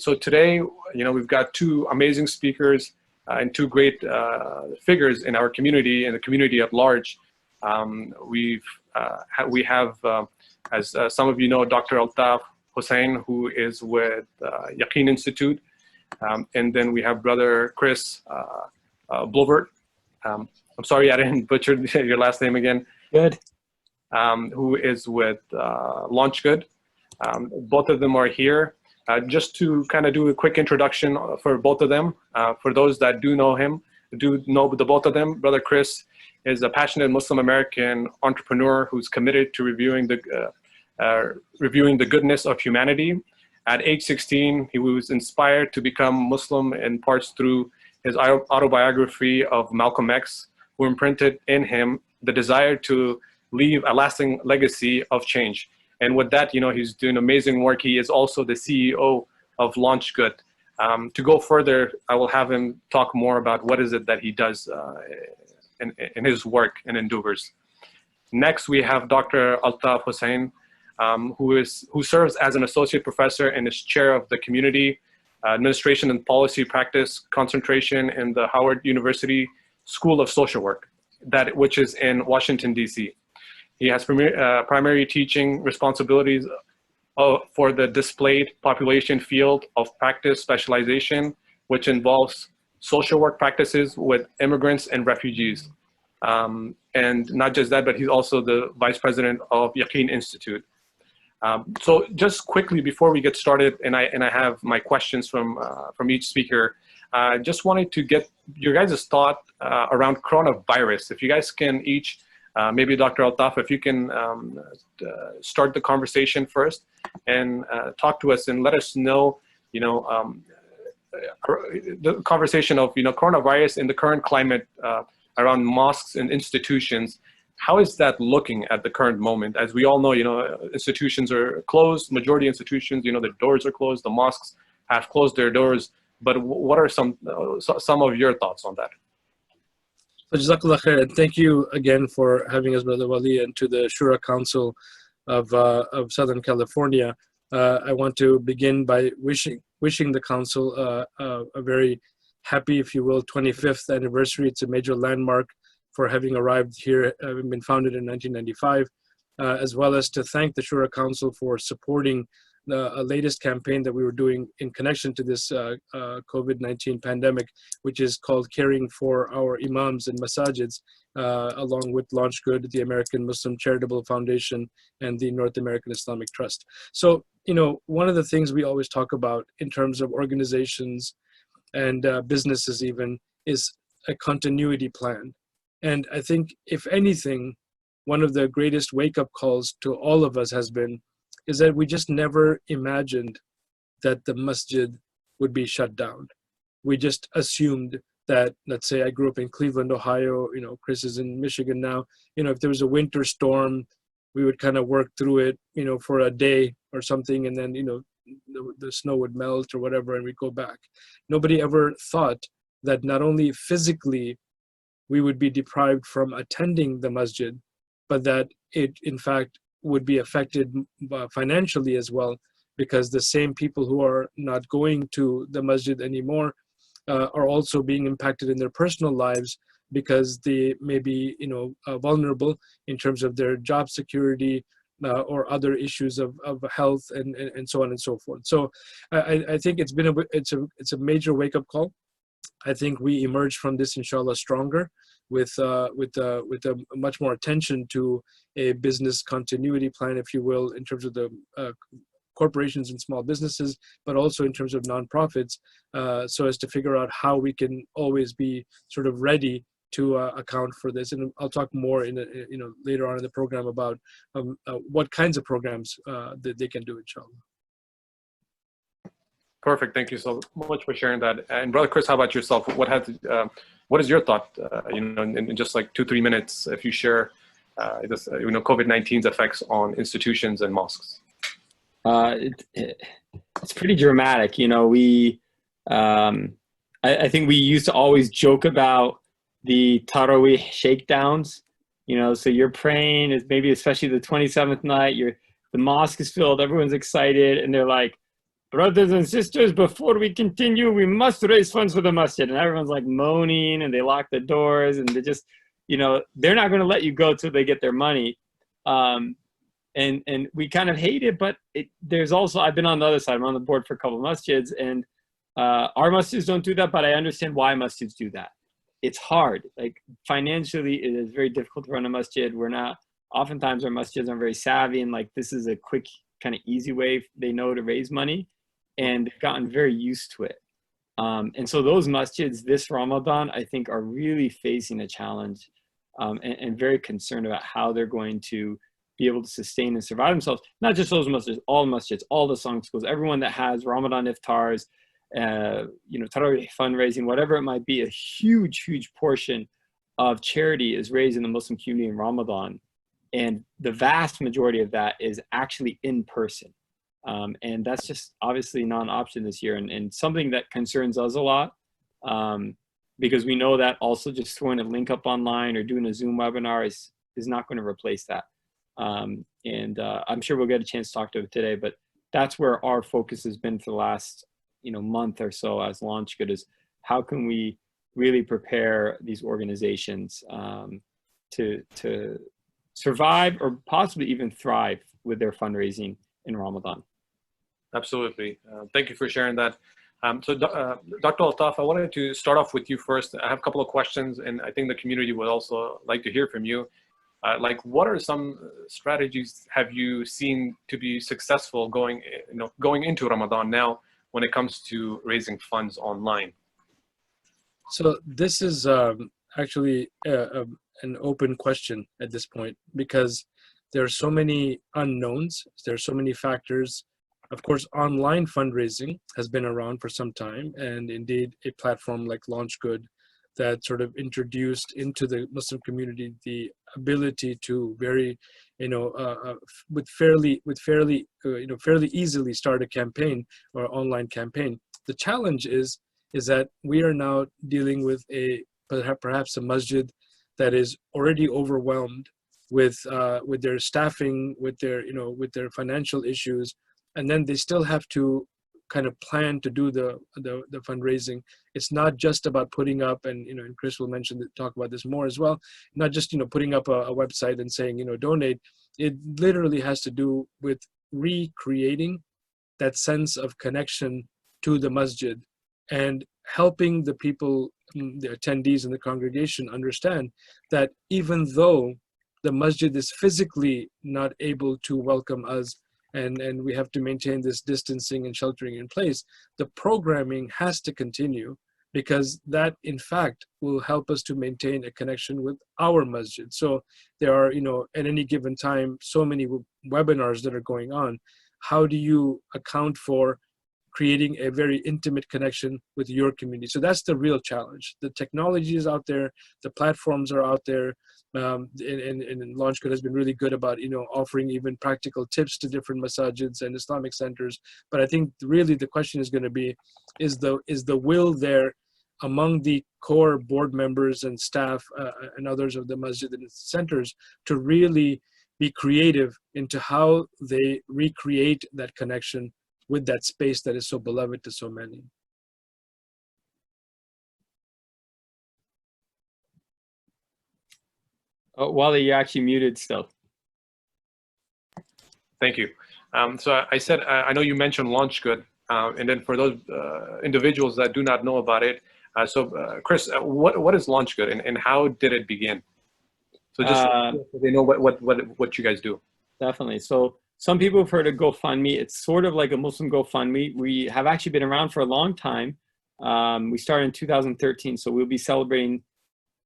So today, we've got two amazing speakers and two great figures in our community and the community at large. We have, as some of you know, Dr. Altaf Husein, who is with Yaqeen Institute. And then we have Brother Chris Blauvelt. I'm sorry, I didn't butcher your last name again. Good. Who is with LaunchGood. Both of them are here. Just to kind of do a quick introduction for both of them. For those that do know the both of them, Brother Chris is a passionate Muslim American entrepreneur who's committed to reviewing the goodness of humanity. At age 16, he was inspired to become Muslim in parts through his autobiography of Malcolm X, who imprinted in him the desire to leave a lasting legacy of change. And with that, he's doing amazing work. He is also the CEO of LaunchGood. To go further, I will have him talk more about what is it that he does in his work and endeavors. Next, we have Dr. Altaf Husein, who serves as an associate professor and is chair of the Community Administration and Policy Practice concentration in the Howard University School of Social Work, which is in Washington, D.C. He has primary teaching responsibilities for the displayed population field of practice specialization, which involves social work practices with immigrants and refugees. And not just that, but he's also the vice president of Yaqeen Institute. So just quickly before we get started, and I have my questions from each speaker, just wanted to get your guys' thought around coronavirus. If you guys can each, maybe Dr. Altaf, if you can start the conversation first and talk to us and let us know, the conversation of, coronavirus in the current climate around mosques and institutions. How is that looking at the current moment? As we all know, institutions are closed. Majority institutions, the doors are closed. The mosques have closed their doors. But what are some of your thoughts on that? So Jazakallah khair, and thank you again for having us, Brother Wali, and to the Shura Council of Southern California. I want to begin by wishing the council a very happy, if you will, 25th anniversary. It's a major landmark for having arrived here, having been founded in 1995, as well as to thank the Shura Council for supporting the latest campaign that we were doing in connection to this COVID-19 pandemic, which is called Caring for Our Imams and Masajids, along with LaunchGood, the American Muslim Charitable Foundation, and the North American Islamic Trust. So, one of the things we always talk about in terms of organizations and businesses even is a continuity plan. And I think, if anything, one of the greatest wake-up calls to all of us is that we just never imagined that the masjid would be shut down. We just assumed that, let's say I grew up in Cleveland, Ohio, Chris is in Michigan now, if there was a winter storm, we would kind of work through it, for a day or something, and then, the snow would melt or whatever, and we'd go back. Nobody ever thought that not only physically we would be deprived from attending the masjid, but that it, in fact, would be affected financially as well, because the same people who are not going to the masjid anymore are also being impacted in their personal lives, because they may be vulnerable in terms of their job security or other issues of health and so on and so forth. So I think it's a major wake-up call. I think we emerge from this, inshallah, stronger with a much more attention to a business continuity plan, if you will, in terms of the corporations and small businesses, but also in terms of nonprofits, so as to figure out how we can always be sort of ready to account for this. And I'll talk more in later on in the program about what kinds of programs that they can do, inshallah. Perfect. Thank you so much for sharing that. And Brother Chris, how about yourself? What is your thought? In just like 2-3 minutes, if you share this, COVID-19's effects on institutions and mosques. It's pretty dramatic. I think we used to always joke about the Taraweeh shakedowns. So you're praying, is maybe especially the 27th night. The mosque is filled, everyone's excited, and they're like, brothers and sisters, before we continue, we must raise funds for the masjid. And everyone's like moaning, and they lock the doors, and they just, you know, they're not going to let you go till they get their money. And we kind of hate it, but there's also, I've been on the other side. I'm on the board for a couple of masjids, and our masjids don't do that, but I understand why masjids do that. It's hard. Like financially, it is very difficult to run a masjid. Oftentimes our masjids aren't very savvy, and like this is a quick, kind of easy way they know to raise money, and they've gotten very used to it. And so those masjids this Ramadan, I think, are really facing a challenge and very concerned about how they're going to be able to sustain and survive themselves. Not just those masjids, all the song schools, everyone that has Ramadan iftars, you know, Tarawih fundraising, whatever it might be. A huge, huge portion of charity is raised in the Muslim community in Ramadan. And the vast majority of that is actually in person. And that's just obviously not an option this year, and something that concerns us a lot, because we know that also just throwing a link up online or doing a Zoom webinar is not going to replace that. And I'm sure we'll get a chance to talk to him today, but that's where our focus has been for the last, you know, month or so as LaunchGood, is how can we really prepare these organizations to survive or possibly even thrive with their fundraising in Ramadan. Absolutely. Thank you for sharing that. Dr. Altaf, I wanted to start off with you first. I have a couple of questions, and I think the community would also like to hear from you. Like, what are some strategies have you seen to be successful going into Ramadan now when it comes to raising funds online? So this is actually an open question at this point, because there are so many unknowns. There are so many factors. Of course, online fundraising has been around for some time, and indeed a platform like LaunchGood that sort of introduced into the Muslim community the ability to very, with fairly easily start a campaign or online campaign. The challenge is that we are now dealing with perhaps a masjid that is already overwhelmed with their staffing, with their financial issues, and then they still have to kind of plan to do the fundraising. It's not just about putting up, and Chris will talk about this more as well, not just putting up a website and saying donate. It literally has to do with recreating that sense of connection to the masjid and helping the people, the attendees in the congregation, understand that even though the masjid is physically not able to welcome us, and we have to maintain this distancing and sheltering in place, the programming has to continue, because that in fact will help us to maintain a connection with our masjid. So there are, at any given time, so many webinars that are going on. How do you account for creating a very intimate connection with your community? So that's the real challenge. The technology is out there, the platforms are out there, and LaunchGood has been really good about offering even practical tips to different masajids and Islamic centers. But I think really the question is going to be, is the will there among the core board members and staff and others of the masjid and its centers to really be creative into how they recreate that connection with that space that is so beloved to so many. Oh, Wali, you're actually muted still. Thank you. So I said, I know you mentioned LaunchGood, and then for those individuals that do not know about it, Chris, what is LaunchGood and how did it begin? So just so they know what you guys do. Definitely. So some people have heard of GoFundMe. It's sort of like a Muslim GoFundMe. We have actually been around for a long time. We started in 2013, so we'll be celebrating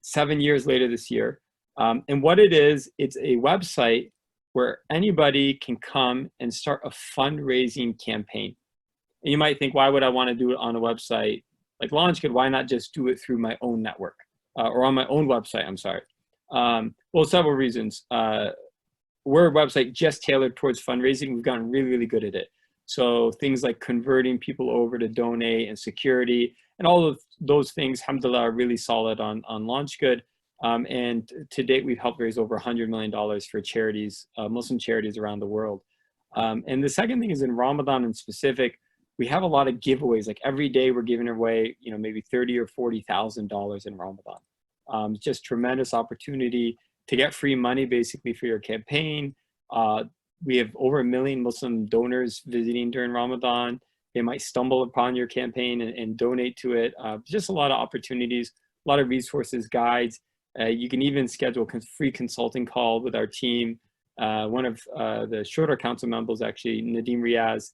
7 years later this year. And what it is, it's a website where anybody can come and start a fundraising campaign. And you might think, why would I want to do it on a website like LaunchGood? Why not just do it through my own network or on my own website? I'm sorry. Well, several reasons. We're a website just tailored towards fundraising. We've gotten really, really good at it. So things like converting people over to donate and security and all of those things, alhamdulillah, are really solid on LaunchGood. And to date, we've helped raise over $100 million for charities, Muslim charities around the world. And the second thing is in Ramadan in specific, we have a lot of giveaways. Like every day we're giving away, you know, maybe $30,000 or $40,000 in Ramadan. Just tremendous opportunity to get free money basically for your campaign. We have over 1 million Muslim donors visiting during Ramadan. They might stumble upon your campaign and donate to it. Just a lot of opportunities, a lot of resources, guides. You can even schedule a free consulting call with our team. One of the Shura Council members, actually, Nadeem Riaz,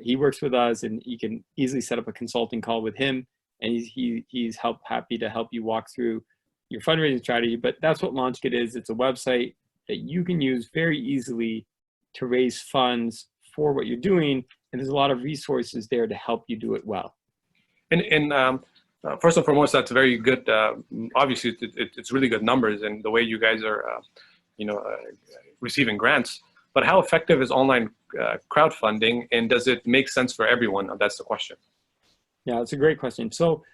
he works with us, and you can easily set up a consulting call with him, and he's happy to help you walk through your fundraising strategy. But that's what LaunchGood is. It's a website that you can use very easily to raise funds for what you're doing, and there's a lot of resources there to help you do it well. And first and foremost, that's very good. Obviously, it's really good numbers, and the way you guys are, receiving grants. But how effective is online crowdfunding, and does it make sense for everyone? That's the question. Yeah, it's a great question. So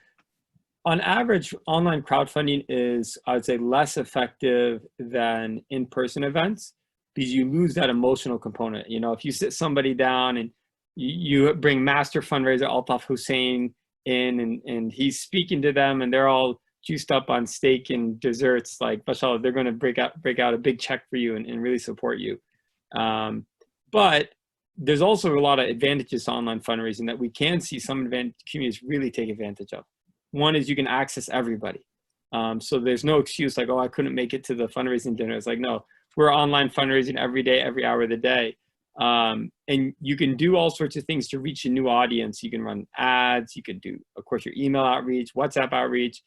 on average, online crowdfunding is, I would say, less effective than in-person events because you lose that emotional component. You know, if you sit somebody down and you bring master fundraiser Altaf Husein in and he's speaking to them and they're all juiced up on steak and desserts, like, mashallah, they're going to break out a big check for you and really support you. But there's also a lot of advantages to online fundraising that we can see some communities really take advantage of. One is you can access everybody. So there's no excuse like, oh, I couldn't make it to the fundraising dinner. It's like, no, we're online fundraising every day, every hour of the day. And you can do all sorts of things to reach a new audience. You can run ads. You can do, of course, your email outreach, WhatsApp outreach.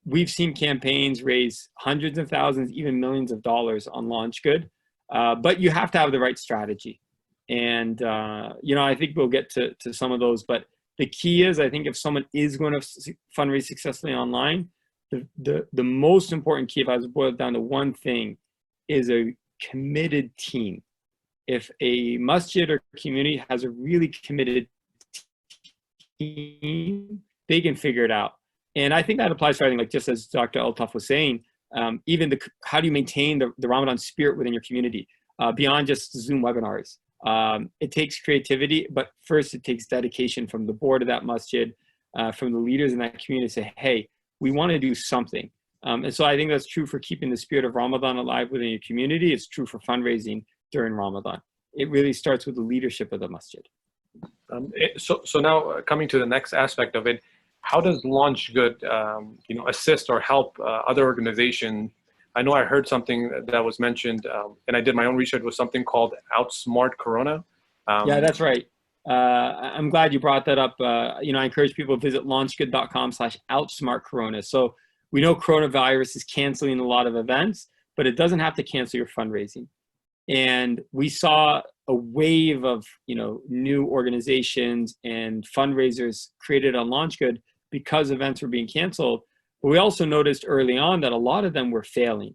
We've seen campaigns raise hundreds of thousands, even millions of dollars on LaunchGood. But you have to have the right strategy. And, I think we'll get to some of those. But the key is, I think if someone is going to fundraise successfully online, the most important key, if I was to boil it down to one thing, is a committed team. If a masjid or community has a really committed team, they can figure it out. And I think that applies to everything, like just as Dr. Altaf was saying, even how do you maintain the Ramadan spirit within your community beyond just Zoom webinars? It takes creativity, but first it takes dedication from the board of that masjid, from the leaders in that community to say, hey, we want to do something. And so I think that's true for keeping the spirit of Ramadan alive within your community. It's true for fundraising during Ramadan. It really starts with the leadership of the masjid. So now coming to the next aspect of it, how does LaunchGood, assist or help other organizations? I know I heard something that was mentioned, and I did my own research, with something called Outsmart Corona. Yeah, that's right. I'm glad you brought that up. I encourage people to visit launchgood.com/Outsmart Corona. So we know coronavirus is canceling a lot of events, but it doesn't have to cancel your fundraising. And we saw a wave of, new organizations and fundraisers created on LaunchGood because events were being canceled. But we also noticed early on that a lot of them were failing.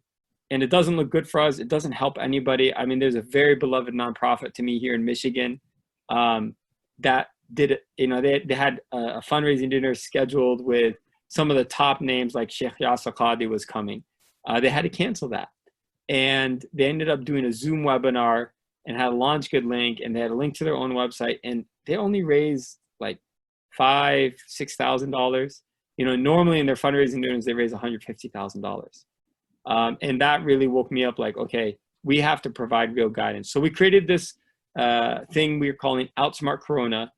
And it doesn't look good for us. It doesn't help anybody. I mean, there's a very beloved nonprofit to me here in Michigan that did it. They had a fundraising dinner scheduled with some of the top names, like Sheikh Yasser Qadi was coming. They had to cancel that. And they ended up doing a Zoom webinar and had a LaunchGood link, and they had a link to their own website, and they only raised like $5,000-$6,000. Normally in their fundraising dinners, they raise $150,000. And that really woke me up, like, okay, we have to provide real guidance. So we created this thing we're calling Outsmart Corona.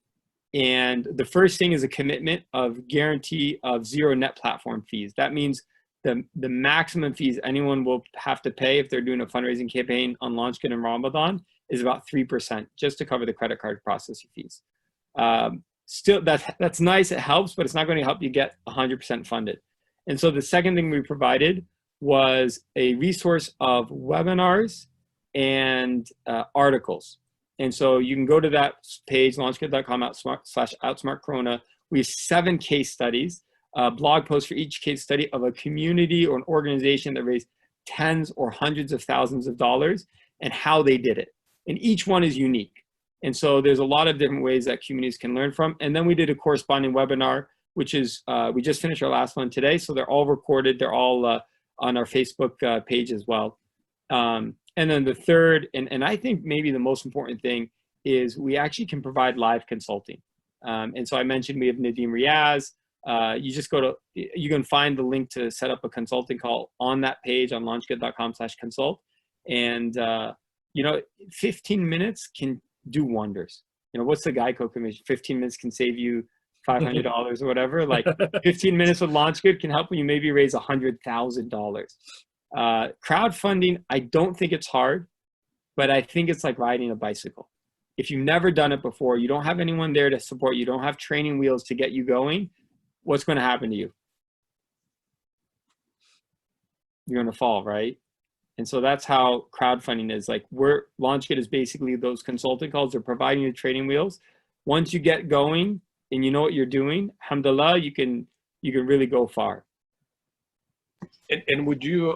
And the first thing is a commitment of guarantee of zero net platform fees. That means the maximum fees anyone will have to pay if they're doing a fundraising campaign on LaunchGood in Ramadan is about 3%, just to cover the credit card processing fees. Still, that's nice, it helps, but it's not going to help you get 100% funded. And so the second thing we provided was a resource of webinars and articles. And so you can go to that page, launchgood.com/Outsmart Corona. We have 7 case studies, blog posts for each case study of a community or an organization that raised tens or hundreds of thousands of dollars and how they did it. And each one is unique. And so there's a lot of different ways that communities can learn from. And then we did a corresponding webinar, which is, we just finished our last one today. So they're all recorded. They're all on our Facebook page as well. And then the third, and I think maybe the most important thing, is we actually can provide live consulting. And so I mentioned we have Nadeem Riaz. You can find the link to set up a consulting call on that page on launchgood.com/consult. And, 15 minutes can do wonders. What's the Geico commission? 15 minutes can save you $500 or whatever. Like 15 minutes with LaunchGood can help you maybe raise $100,000. Crowdfunding, I don't think it's hard, but I think it's like riding a bicycle. If you've never done it before, you don't have anyone there to support you, don't have training wheels to get you going, what's going to happen to you? You're going to fall, right? And so that's how crowdfunding is. Like LaunchGood is basically those consulting calls. They're providing you training wheels. Once you get going and you know what you're doing, alhamdulillah, you can really go far. And would you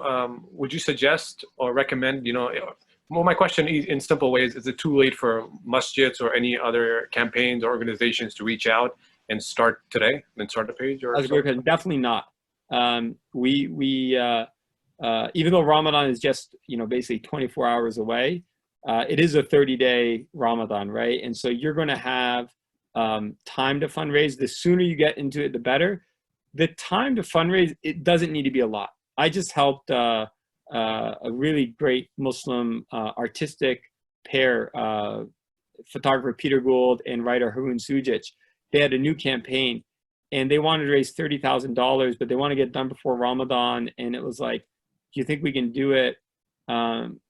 suggest or recommend, well, my question in simple ways, is it too late for masjids or any other campaigns or organizations to reach out and start today and start a page? Or that's good. Definitely not. Even though Ramadan is just, basically 24 hours away, it is a 30-day Ramadan, right? And so you're going to have time to fundraise. The sooner you get into it, the better. The time to fundraise, it doesn't need to be a lot. I just helped a really great Muslim artistic pair, photographer Peter Gould and writer Haroon Sujic. They had a new campaign and they wanted to raise $30,000, but they want to get done before Ramadan. And it was like, do you think we can do it?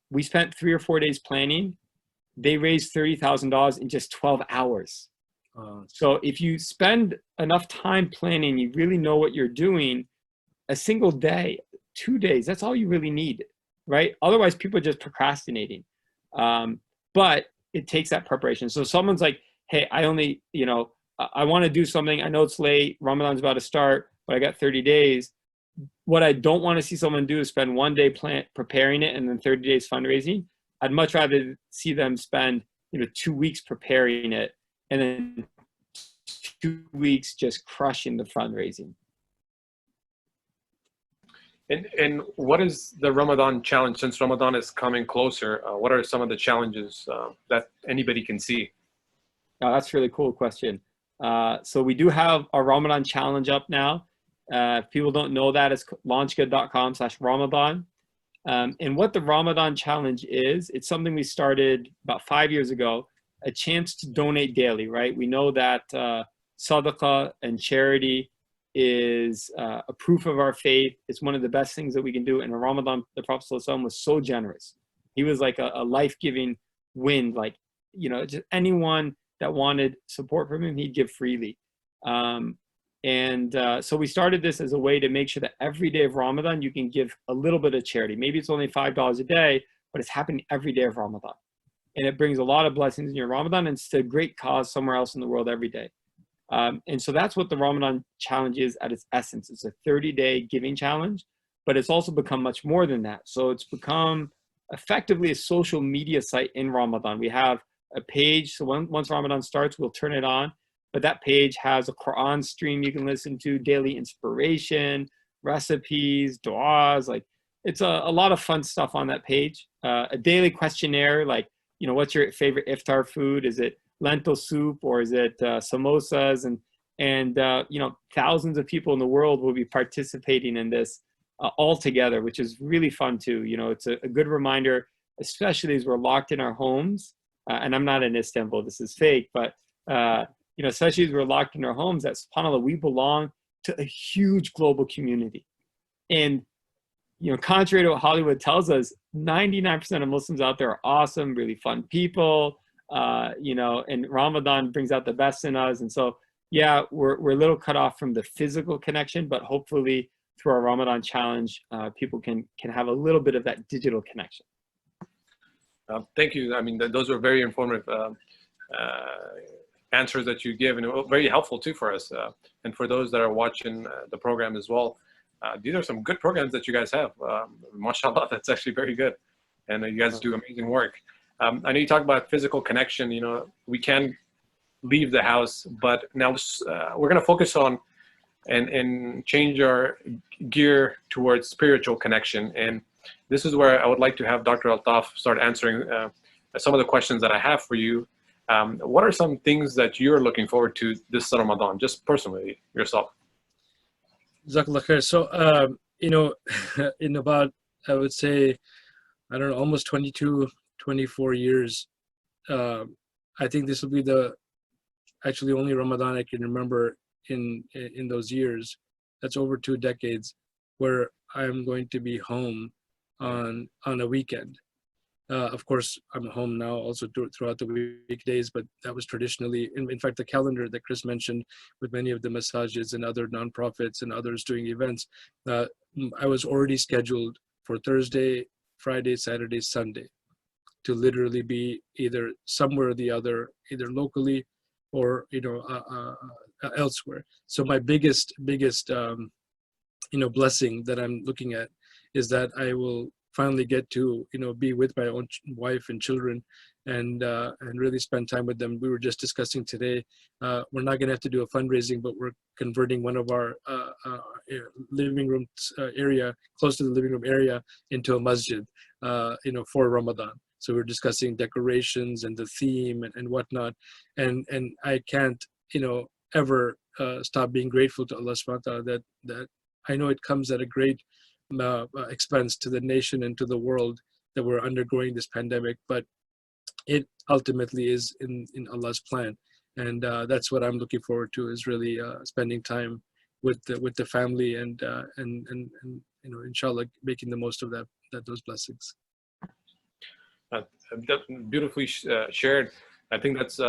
We spent 3 or 4 days planning. They raised $30,000 in just 12 hours. So if you spend enough time planning, you really know what you're doing, a single day, 2 days, that's all you really need, right? Otherwise, people are just procrastinating. But it takes that preparation. So someone's like, hey, I only, I want to do something. I know it's late. Ramadan's about to start, but I got 30 days. What I don't want to see someone do is spend 1 day preparing it and then 30 days fundraising. I'd much rather see them spend 2 weeks preparing it and then 2 weeks just crushing the fundraising. And what is the Ramadan challenge? Since Ramadan is coming closer, what are some of the challenges that anybody can see? Oh, that's a really cool question. So we do have our Ramadan challenge up now. If people don't know that, it's launchgood.com/Ramadan. And what the Ramadan challenge is, it's something we started about 5 years ago, a chance to donate daily, right? We know that sadaqah and charity is a proof of our faith. It's one of the best things that we can do. And in Ramadan, the Prophet ﷺ was so generous. He was like a life-giving wind, like, just anyone that wanted support from him, he'd give freely. So we started this as a way to make sure that every day of Ramadan, you can give a little bit of charity. Maybe it's only $5 a day, but it's happening every day of Ramadan. And it brings a lot of blessings in your Ramadan, and it's to a great cause somewhere else in the world every day. And so that's what the Ramadan challenge is at its essence. It's a 30-day giving challenge, but it's also become much more than that. So it's become effectively a social media site in Ramadan. We have a page. So once Ramadan starts, we'll turn it on. But that page has a Quran stream you can listen to, daily inspiration, recipes, du'as. Like, it's a lot of fun stuff on that page. A daily questionnaire, like, what's your favorite iftar food? Is it lentil soup or is it samosas? And thousands of people in the world will be participating in this all together, which is really fun too. It's a good reminder, especially as we're locked in our homes. And I'm not in Istanbul, this is fake, but especially as we're locked in our homes, that subhanAllah, we belong to a huge global community. And, contrary to what Hollywood tells us, 99% of Muslims out there are awesome, really fun people, and Ramadan brings out the best in us. And so, yeah, we're a little cut off from the physical connection, but hopefully through our Ramadan challenge, people can have a little bit of that digital connection. Thank you. I mean, those are very informative answers that you give, and very helpful too for us and for those that are watching the program as well. These are some good programs that you guys have. MashaAllah, that's actually very good, and you guys do amazing work. I know you talk about physical connection. We can leave the house, but now we're going to focus on and change our gear towards spiritual connection. And this is where I would like to have Dr. Altaf start answering some of the questions that I have for you. What are some things that you're looking forward to this Ramadan, just personally yourself? Jazakallah khair. So, in about, I would say, I don't know, almost 22, 24 years, I think this will be the actually only Ramadan I can remember in those years. That's over 2 decades where I'm going to be home on a weekend. Of course, I'm home now also throughout the weekdays, but that was traditionally, in fact, the calendar that Chris mentioned with many of the masajids and other nonprofits and others doing events, I was already scheduled for Thursday, Friday, Saturday, Sunday to literally be either somewhere or the other, either locally or, elsewhere. So my biggest, blessing that I'm looking at is that I will finally get to be with my own wife and children and really spend time with them. We were just discussing today, we're not going to have to do a fundraising, but we're converting one of our living room area, close to the living room area, into a masjid, for Ramadan. So we're discussing decorations and the theme and whatnot, and I can't ever stop being grateful to Allah subhanahu wa ta'ala that I know it comes at a great expense to the nation and to the world that we're undergoing this pandemic, but it ultimately is in Allah's plan, and that's what I'm looking forward to, is really spending time with the family and inshallah making the most of those blessings. Beautifully shared. I think that's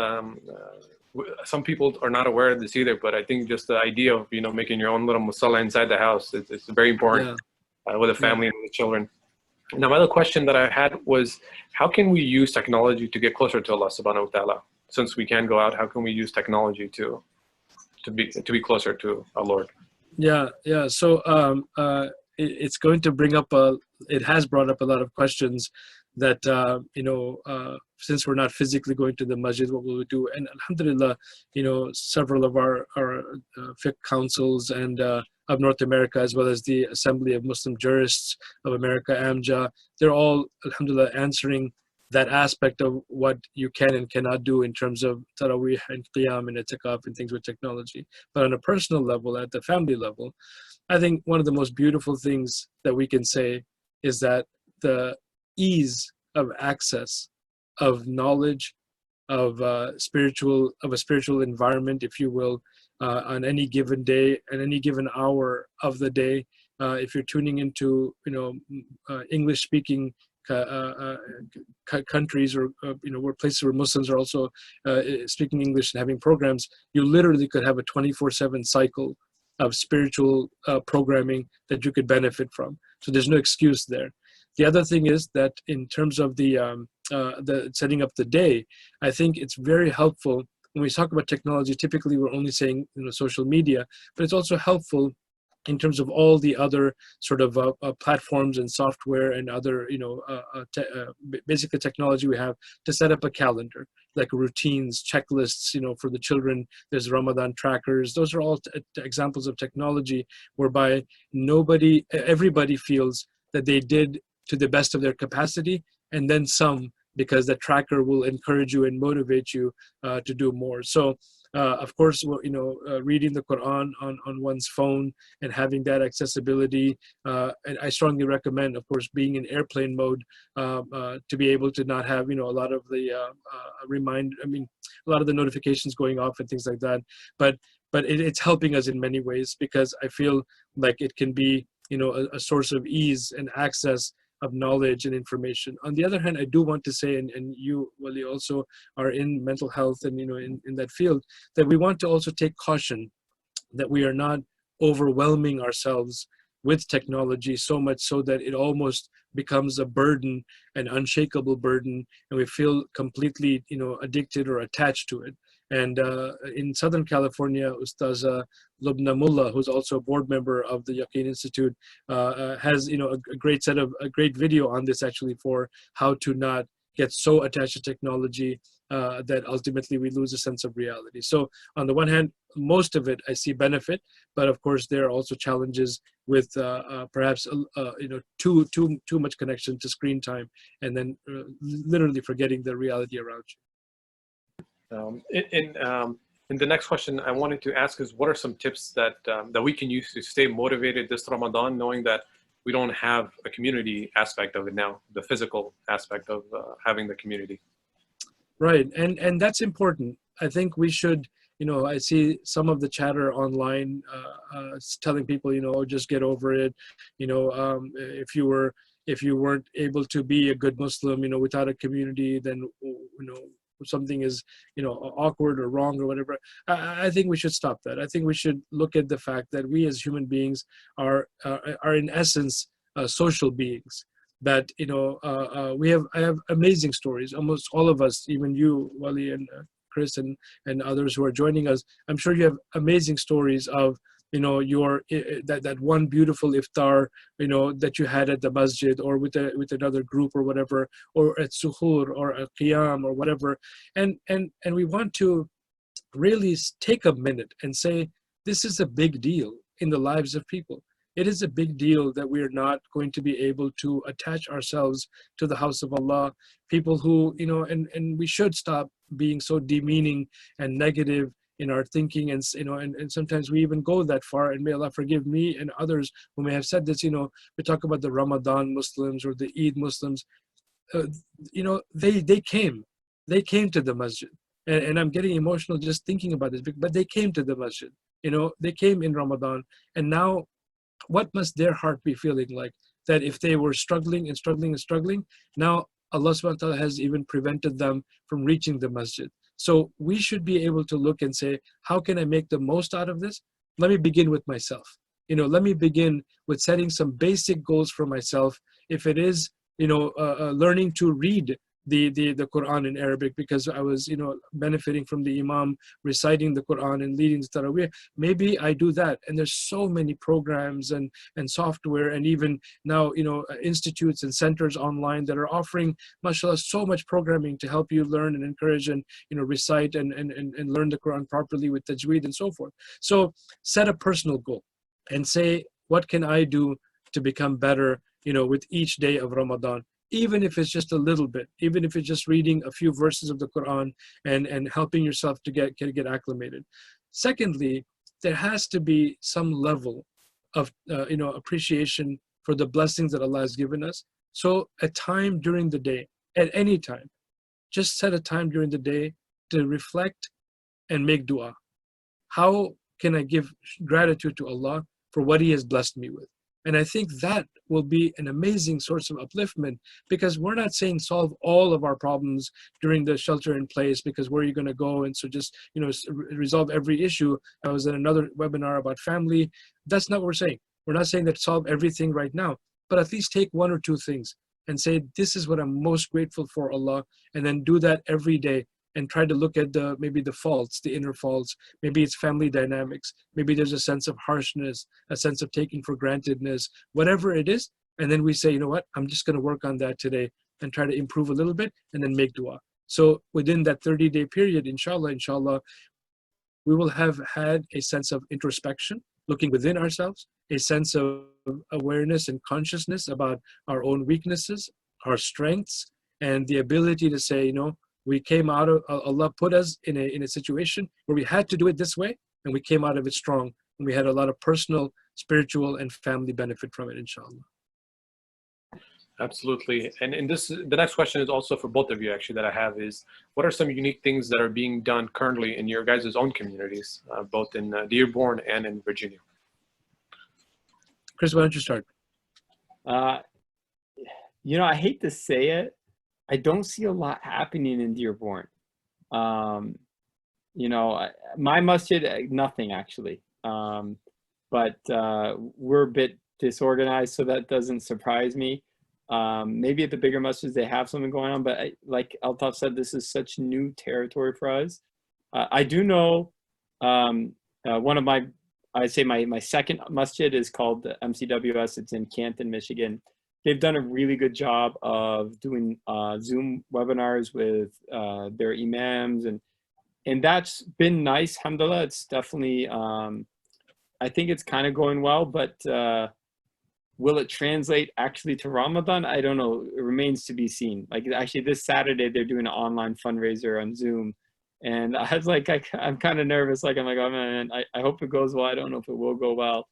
some people are not aware of this either, but I think just the idea of making your own little musalla inside the house, it's very important. With a family and with children. Now, my other question that I had was, how can we use technology to get closer to Allah subhanahu wa ta'ala? Since we can't go out, how can we use technology to be closer to our Lord? Yeah. So it's going to bring up it has brought up a lot of questions that, since we're not physically going to the masjid, what will we do? And alhamdulillah, several of our fiqh councils and of North America, as well as the Assembly of Muslim Jurists of America, AMJA, they're all, alhamdulillah, answering that aspect of what you can and cannot do in terms of tarawih and qiyam and itikaf and things with technology. But on a personal level, at the family level, I think one of the most beautiful things that we can say is that the ease of access of knowledge, of a spiritual environment, if you will, on any given day and any given hour of the day. If you're tuning into English-speaking countries or where places where Muslims are also speaking English and having programs, you literally could have a 24/7 cycle of spiritual programming that you could benefit from. So there's no excuse there. The other thing is that in terms of the setting up the day, I think it's very helpful. When we talk about technology, typically we're only saying social media, but it's also helpful in terms of all the other sort of platforms and software and other basically technology we have to set up a calendar, like routines, checklists. For the children, there's Ramadan trackers. Those are all examples of technology whereby everybody feels that they did to the best of their capacity, and then some, because the tracker will encourage you and motivate you to do more. So, of course, reading the Quran on one's phone and having that accessibility. And I strongly recommend, of course, being in airplane mode to be able to not have, a lot of the a lot of the notifications going off and things like that. But it's helping us in many ways, because I feel like it can be, a source of ease and access of knowledge and information. On the other hand, I do want to say, and you, Wali, also are in mental health and in that field, that we want to also take caution that we are not overwhelming ourselves with technology so much so that it almost becomes a burden, an unshakable burden, and we feel completely addicted or attached to it. And in Southern California, Ustaz Lubna Mullah, who's also a board member of the Yaqeen Institute, has a great video on this, actually, for how to not get so attached to technology that ultimately we lose a sense of reality. So on the one hand, most of it I see benefit, but of course there are also challenges with perhaps too much connection to screen time, and then literally forgetting the reality around you. In the next question I wanted to ask is, what are some tips that that we can use to stay motivated this Ramadan, knowing that we don't have a community aspect of it now, the physical aspect of having the community? Right, and that's important. I think we should, I see some of the chatter online telling people, oh, just get over it. If you weren't able to be a good Muslim, without a community, then something is, awkward or wrong or whatever. I think we should stop that. I think we should look at the fact that we as human beings are in essence social beings. That I have amazing stories. Almost all of us, even you, Wali, and Chris, and others who are joining us, I'm sure you have amazing stories of your that one beautiful iftar that you had at the masjid, or with another group or whatever, or at suhoor or a qiyam or whatever, and we want to really take a minute and say, this is a big deal in the lives of people. It is a big deal that we are not going to be able to attach ourselves to the house of Allah. People who, and we should stop being so demeaning and negative in our thinking, and sometimes we even go that far, and may Allah forgive me and others who may have said this. We talk about the Ramadan Muslims or the Eid Muslims. They came to the masjid, and I'm getting emotional just thinking about this, but they came to the masjid. They came in Ramadan, and now, what must their heart be feeling like? That if they were struggling and struggling and struggling, now Allah subhanahu wa ta'ala has even prevented them from reaching the masjid. So we should be able to look and say, how can I make the most out of this? Let me begin with myself. Let me begin with setting some basic goals for myself. If it is, learning to read the Quran in Arabic, because I was, benefiting from the Imam reciting the Quran and leading the Taraweeh. Maybe I do that. And there's so many programs and software, and even now, institutes and centers online that are offering, mashallah, so much programming to help you learn and encourage and, recite and learn the Quran properly with tajweed and so forth. So set a personal goal and say, what can I do to become better, with each day of Ramadan? Even if it's just a little bit, even if it's just reading a few verses of the Quran and helping yourself to get acclimated. Secondly, there has to be some level of appreciation for the blessings that Allah has given us. So a time during the day, at any time, just set a time during the day to reflect and make dua. How can I give gratitude to Allah for what He has blessed me with? And I think that will be an amazing source of upliftment, because we're not saying solve all of our problems during the shelter in place, because where are you going to go? And so just, resolve every issue. I was in another webinar about family. That's not what we're saying. We're not saying that solve everything right now, but at least take one or two things and say, this is what I'm most grateful for, Allah, and then do that every day. And try to look at maybe the faults, the inner faults. Maybe it's family dynamics. Maybe there's a sense of harshness, a sense of taking for grantedness, whatever it is. And then we say, you know what, I'm just going to work on that today and try to improve a little bit, and then make dua. So within that 30-day period, inshallah, we will have had a sense of introspection, looking within ourselves, a sense of awareness and consciousness about our own weaknesses, our strengths, and the ability to say, we came out of, Allah put us in a situation where we had to do it this way, and we came out of it strong, and we had a lot of personal, spiritual, and family benefit from it, inshallah. Absolutely. And the next question is also for both of you, actually, that I have is, what are some unique things that are being done currently in your guys' own communities, both in Dearborn and in Virginia? Chris, why don't you start? I hate to say it, I don't see a lot happening in Dearborn. My masjid, nothing actually. But we're a bit disorganized, so that doesn't surprise me. Maybe at the bigger masjids they have something going on, but like Altaf said, this is such new territory for us. I do know one of my second masjid is called the MCWS. It's in Canton, Michigan. They've done a really good job of doing Zoom webinars with their imams, and that's been nice. Alhamdulillah, it's definitely, I think it's kind of going well, but will it translate actually to Ramadan? I don't know. It remains to be seen. Like actually this Saturday, they're doing an online fundraiser on Zoom And I was like, I'm kind of nervous. Like, I'm like, oh man, I hope it goes well. I don't know if it will go well.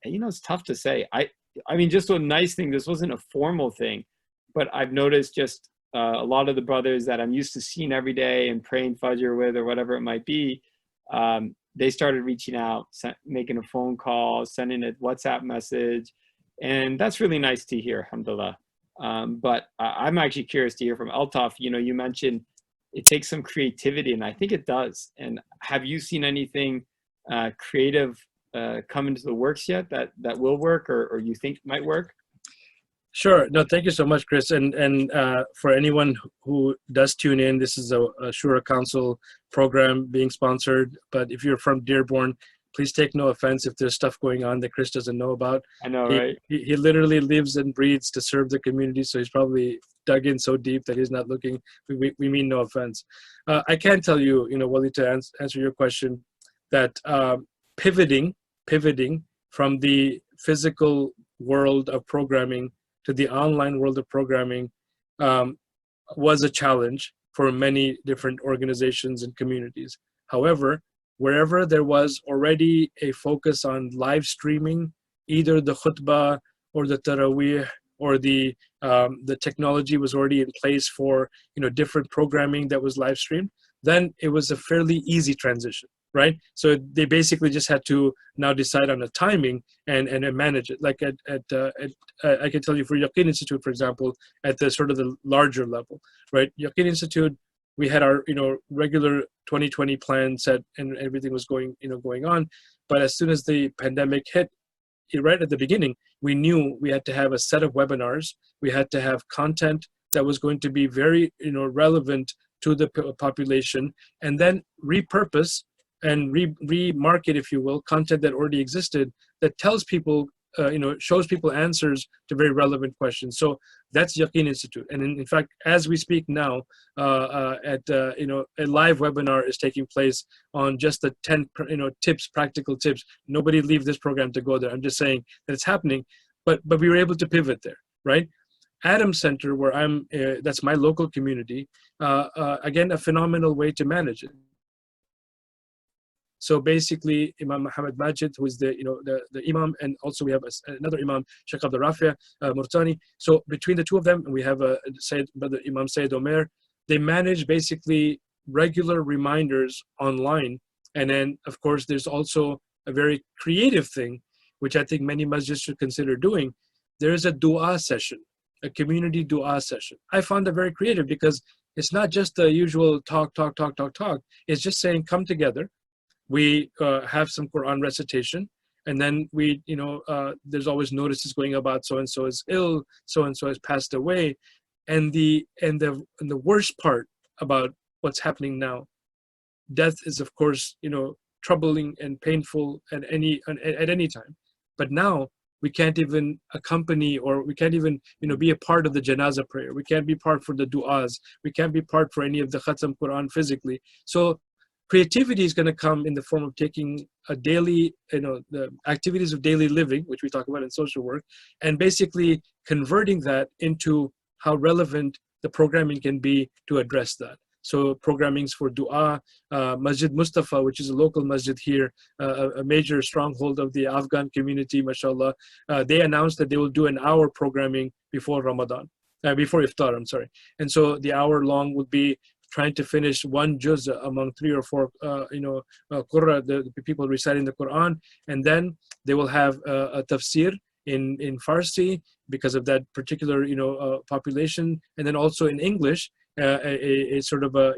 It's tough to say. I mean, just a nice thing. This wasn't a formal thing, but I've noticed just a lot of the brothers that I'm used to seeing every day and praying Fajr with or whatever it might be, they started reaching out, making a phone call, sending a WhatsApp message. And that's really nice to hear, alhamdulillah. But I'm actually curious to hear from Altaf. You mentioned it takes some creativity, and I think it does. And have you seen anything creative come into the works yet that will work or you think might work? Sure. No, thank you so much, Chris. And for anyone who does tune in, this is a Shura Council program being sponsored. But if you're from Dearborn, please take no offense if there's stuff going on that Chris doesn't know about. I know, right? He literally lives and breathes to serve the community, so he's probably dug in so deep that he's not looking. We mean no offense. I can tell you, Wali, to answer your question, that pivoting from the physical world of programming to the online world of programming was a challenge for many different organizations and communities. However, wherever there was already a focus on live streaming, either the khutbah or the tarawih or the technology was already in place for different programming that was live streamed, then it was a fairly easy transition, right? So they basically just had to now decide on a timing and manage it. Like I can tell you for Yaqeen Institute, for example, at the sort of the larger level, right? Yaqeen Institute, we had our regular 2020 plan set and everything was going on, but as soon as the pandemic hit, right at the beginning, we knew we had to have a set of webinars. We had to have content that was going to be very relevant to the population, and then repurpose and remarket, if you will, content that already existed that tells people, shows people answers to very relevant questions. So that's Yaqeen Institute. And in fact, as we speak now, a live webinar is taking place on just the 10, tips, practical tips. Nobody leave this program to go there. I'm just saying that it's happening, but we were able to pivot there, right? Adam Center, where I'm, that's my local community, again, a phenomenal way to manage it. So basically, Imam Muhammad Majid, who is the imam, and also we have another imam, Sheikh Abdul Rafi Murtani. So between the two of them, we have Brother Imam Sayyid Omer. They manage basically regular reminders online, and then of course there's also a very creative thing, which I think many masjids should consider doing. There is a dua session, a community dua session. I found it very creative because it's not just the usual talk. It's just saying, come together. We have some Quran recitation, and then we, there's always notices going about so-and-so is ill, so-and-so has passed away. And the worst part about what's happening now, death is of course, troubling and painful at any time. But now we can't even accompany, or we can't even, be a part of the janazah prayer. We can't be part for the du'as. We can't be part for any of the khatam Quran physically. So creativity is going to come in the form of taking a daily, the activities of daily living, which we talk about in social work, and basically converting that into how relevant the programming can be to address that. So programmings for dua, Masjid Mustafa, which is a local masjid here, a major stronghold of the Afghan community, mashallah, they announced that they will do an hour programming before Ramadan, before Iftar, I'm sorry. And so the hour long would be trying to finish one juz among 3 or 4, qurra, the people reciting the Quran, and then they will have a tafsir in Farsi because of that particular population, and then also in English, a sort of a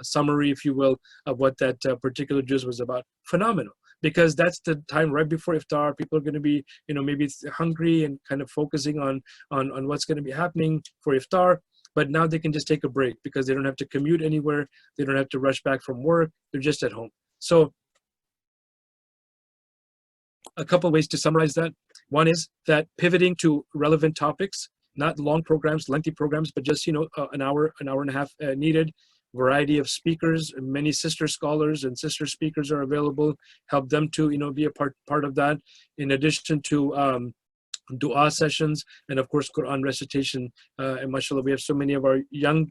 summary, if you will, of what that particular juz was about. Phenomenal, because that's the time right before Iftar. People are going to be maybe hungry and kind of focusing on what's going to be happening for Iftar. But now they can just take a break because they don't have to commute anywhere. They don't have to rush back from work. They're just at home. So a couple of ways to summarize that. One is that pivoting to relevant topics, not long programs, lengthy programs, but just, an hour and a half needed. Variety of speakers, many sister scholars and sister speakers are available. Help them to, be a part of that. In addition to dua sessions, and of course Quran recitation. And mashallah, we have so many of our young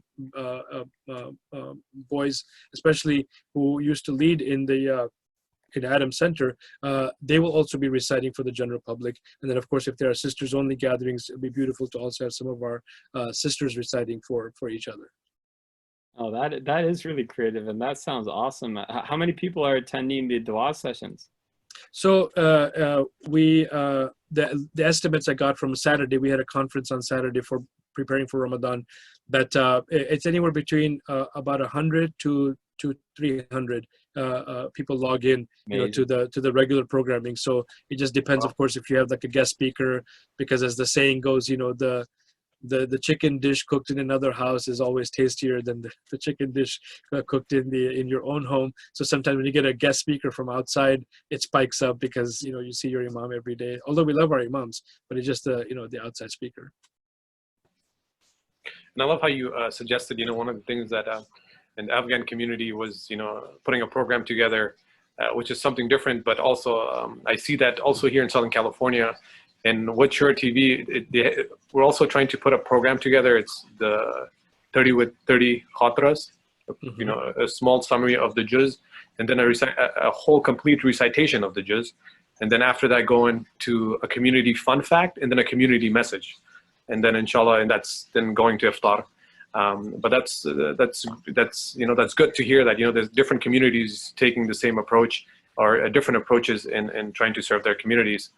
boys, especially who used to lead in the Adam Center. They will also be reciting for the general public. And then of course, if there are sisters only gatherings, it'll be beautiful to also have some of our sisters reciting for each other. Oh, that is really creative, and that sounds awesome. How many people are attending the dua sessions? So the estimates I got from Saturday, we had a conference on Saturday for preparing for Ramadan, that it's anywhere between about 100 to 300 people log in, to the regular programming. So it just depends, of course, if you have like a guest speaker, because as the saying goes, the chicken dish cooked in another house is always tastier than the chicken dish cooked in your own home. So sometimes when you get a guest speaker from outside, it spikes up because you see your imam every day. Although we love our imams, but it's just the outside speaker. And I love how you suggested, one of the things that in the Afghan community was, putting a program together, which is something different. But also, I see that also here in Southern California. And with Shura TV, we're also trying to put a program together. It's the 30 with 30 khatras, a small summary of the juz, and then a whole complete recitation of the juz. And then after that, go into a community fun fact, and then a community message. And then inshallah, and that's then going to iftar. But that's good to hear that, there's different communities taking the same approach or different approaches in trying to serve their communities.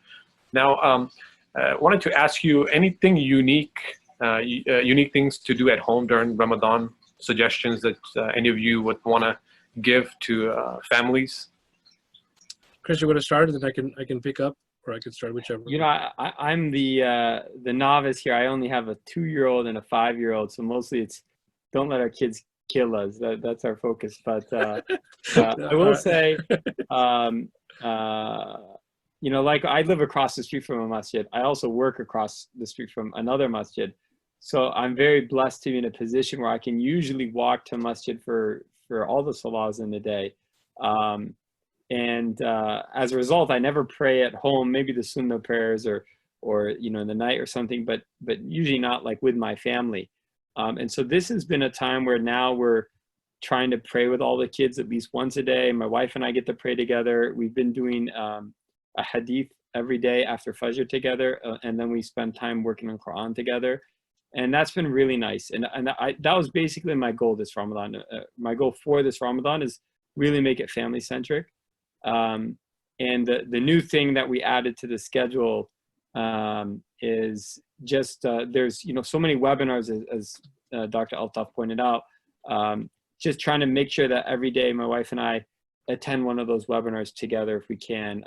Now, I wanted to ask you anything unique things to do at home during Ramadan, suggestions that any of you would want to give to families? Chris, you want to start, and then I can pick up, or I can start, whichever. I'm the novice here. I only have a 2-year-old and a 5-year-old, so mostly it's don't let our kids kill us. That's our focus. But I will say, like I live across the street from a masjid. I also work across the street from another masjid. So I'm very blessed to be in a position where I can usually walk to masjid for all the salahs in the day. As a result, I never pray at home, maybe the sunnah prayers or in the night or something, but usually not like with my family. And so this has been a time where now we're trying to pray with all the kids at least once a day. My wife and I get to pray together. We've been doing a hadith every day after Fajr together, and then we spend time working on Quran together, and that's been really nice. And that was basically my goal this Ramadan. My goal for this Ramadan is really make it family centric. And the new thing that we added to the schedule is just there's so many webinars, as Dr. Altaf pointed out. Just trying to make sure that every day my wife and I attend one of those webinars together if we can.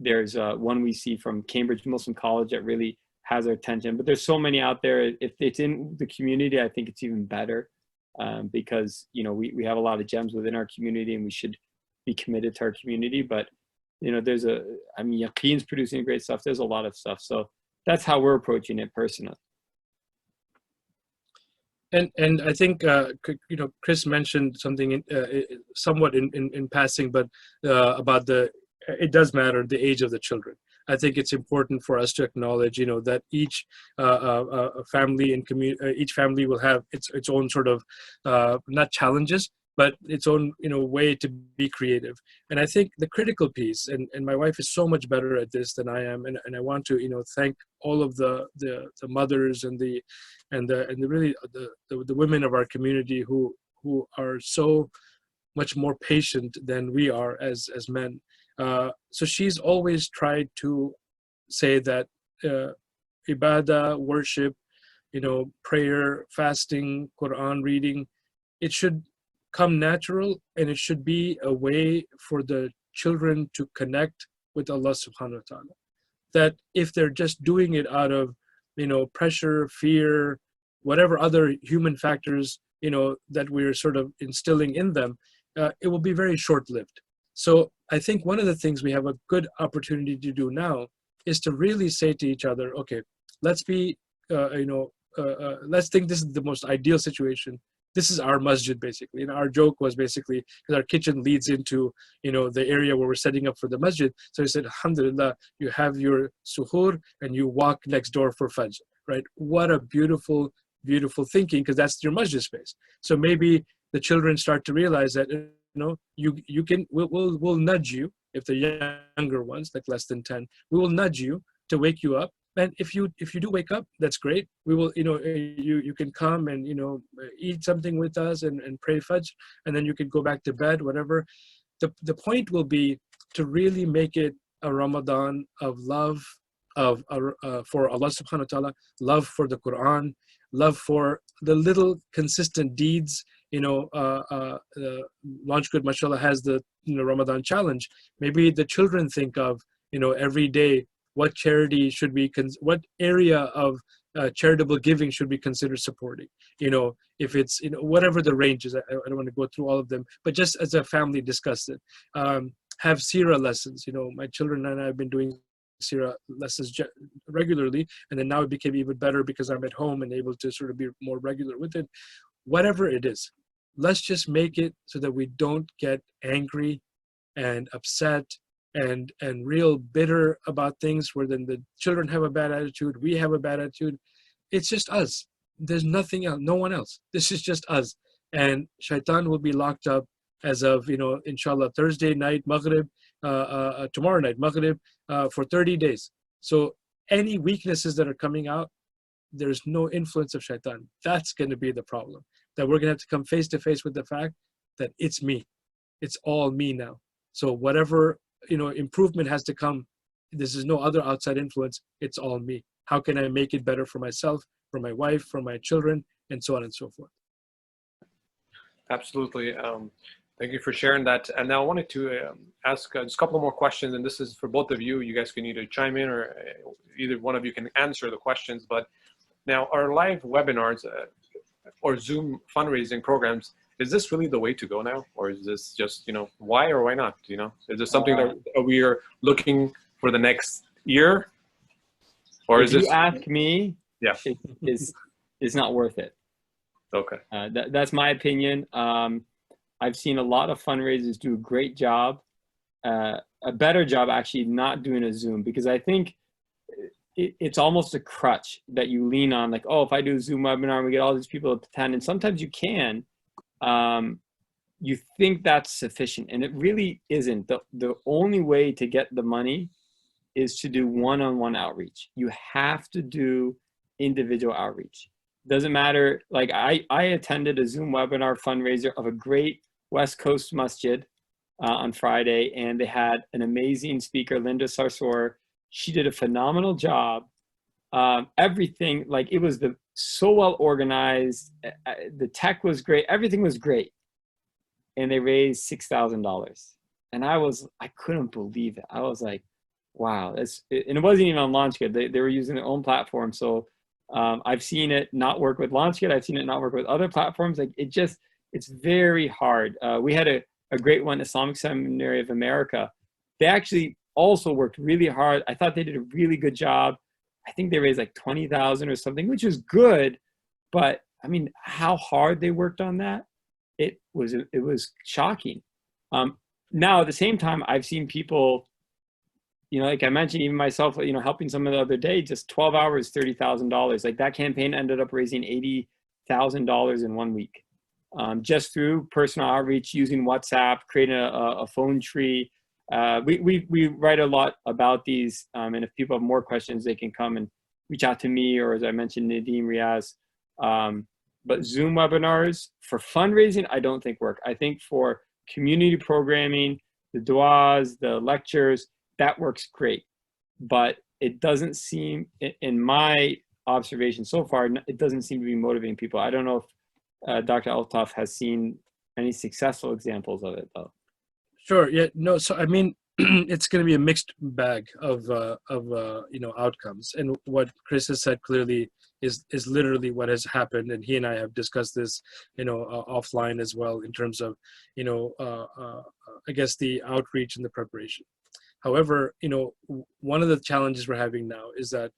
There's one we see from Cambridge Muslim College that really has our attention, but there's so many out there. If it's in the community, I think it's even better because we have a lot of gems within our community, and we should be committed to our community. But there's Yaqeen's producing great stuff. There's a lot of stuff. So that's how we're approaching it personally. And I think Chris mentioned something somewhat in passing, but about it does matter the age of the children. I think it's important for us to acknowledge, that each family and each family will have its own sort of not challenges, but its own way to be creative. And I think the critical piece, and my wife is so much better at this than I am, and I want to thank all of the mothers and the women of our community who are so much more patient than we are as men. So she's always tried to say that ibadah, worship, prayer, fasting, Quran reading, it should come natural, and it should be a way for the children to connect with Allah subhanahu wa ta'ala. That if they're just doing it out of pressure, fear, whatever other human factors that we're sort of instilling in them, it will be very short-lived. So I think one of the things we have a good opportunity to do now is to really say to each other, okay, let's be let's think this is the most ideal situation. this is our masjid basically. And our joke was basically, because our kitchen leads into, the area where we're setting up for the masjid. So we said, alhamdulillah, you have your suhoor and you walk next door for fajr, right? What a beautiful, beautiful thinking, because that's your masjid space. So maybe the children start to realize that, we'll nudge you. If they're younger ones, like less than 10, we will nudge you to wake you up. And if you do wake up, that's great. We will, you can come and, eat something with us and pray fajr, and then you can go back to bed, whatever. The point will be to really make it a Ramadan of love, for Allah subhanahu wa ta'ala, love for the Quran, love for the little consistent deeds. LaunchGood, mashallah, has the Ramadan challenge. Maybe the children think of, every day, what charity should be, what area of charitable giving should we consider supporting? If it's, whatever the range is, I don't want to go through all of them, but just as a family discuss it. Have seerah lessons. My children and I have been doing seerah lessons regularly, and then now it became even better because I'm at home and able to sort of be more regular with it. Whatever it is, let's just make it so that we don't get angry and upset and real bitter about things, where then the children have a bad attitude, we have a bad attitude. It's just us. There's nothing else, no one else. This is just us. And shaitan will be locked up as of, inshallah, Thursday night, Maghrib, tomorrow night, Maghrib, for 30 days. So any weaknesses that are coming out, there's no influence of shaitan. That's going to be the problem. That we're going to have to come face to face with the fact that it's me. It's all me now. So whatever, improvement has to come. This is no other outside influence. It's all me. How can I make it better for myself, for my wife, for my children, and so on and so forth. Absolutely. Thank you for sharing that. And now I wanted to ask just a couple more questions, and this is for both of you. You guys can either chime in or either one of you can answer the questions. But now our live webinars or Zoom fundraising programs, is this really the way to go now? Or is this just, why or why not? Is this something that we are looking for the next year? Or is this? If you ask me, yeah, it's not worth it. Okay. That's my opinion. I've seen a lot of fundraisers do a great job, a better job actually not doing a Zoom, because I think it's almost a crutch that you lean on, like, oh, if I do a Zoom webinar and we get all these people to attend, and sometimes you can, you think that's sufficient, and it really isn't. The only way to get the money is to do one-on-one outreach. You have to do individual outreach. Doesn't matter, like I attended a Zoom webinar fundraiser of a great West Coast masjid on Friday, and they had an amazing speaker, Linda Sarsour. She did a phenomenal job. Everything, like, it was so well organized. The tech was great. Everything was great. And they raised $6,000. And I couldn't believe it. I was like, wow. And it wasn't even on LaunchGood. They were using their own platform. So I've seen it not work with LaunchGood. I've seen it not work with other platforms. Like, it's very hard. We had a great one, Islamic Seminary of America. They actually also worked really hard. I thought they did a really good job. I think they raised like 20,000 or something, which was good. But I mean, how hard they worked on that, it was shocking. Now at the same time, I've seen people, like I mentioned, even myself, helping someone the other day, just 12 hours, $30,000. Like, that campaign ended up raising $80,000 in 1 week, just through personal outreach, using WhatsApp, creating a phone tree. We write a lot about these, and if people have more questions, they can come and reach out to me, or as I mentioned, Nadeem, Riaz. But Zoom webinars for fundraising, I don't think work. I think for community programming, the du'as, the lectures, that works great. But it doesn't seem, in my observation so far, it doesn't seem to be motivating people. I don't know if Dr. Altaf has seen any successful examples of it, though. Sure. Yeah. No. So I mean, it's going to be a mixed bag of outcomes. And what Chris has said clearly is literally what has happened. And he and I have discussed this, offline as well, in terms of, I guess, the outreach and the preparation. However, one of the challenges we're having now is that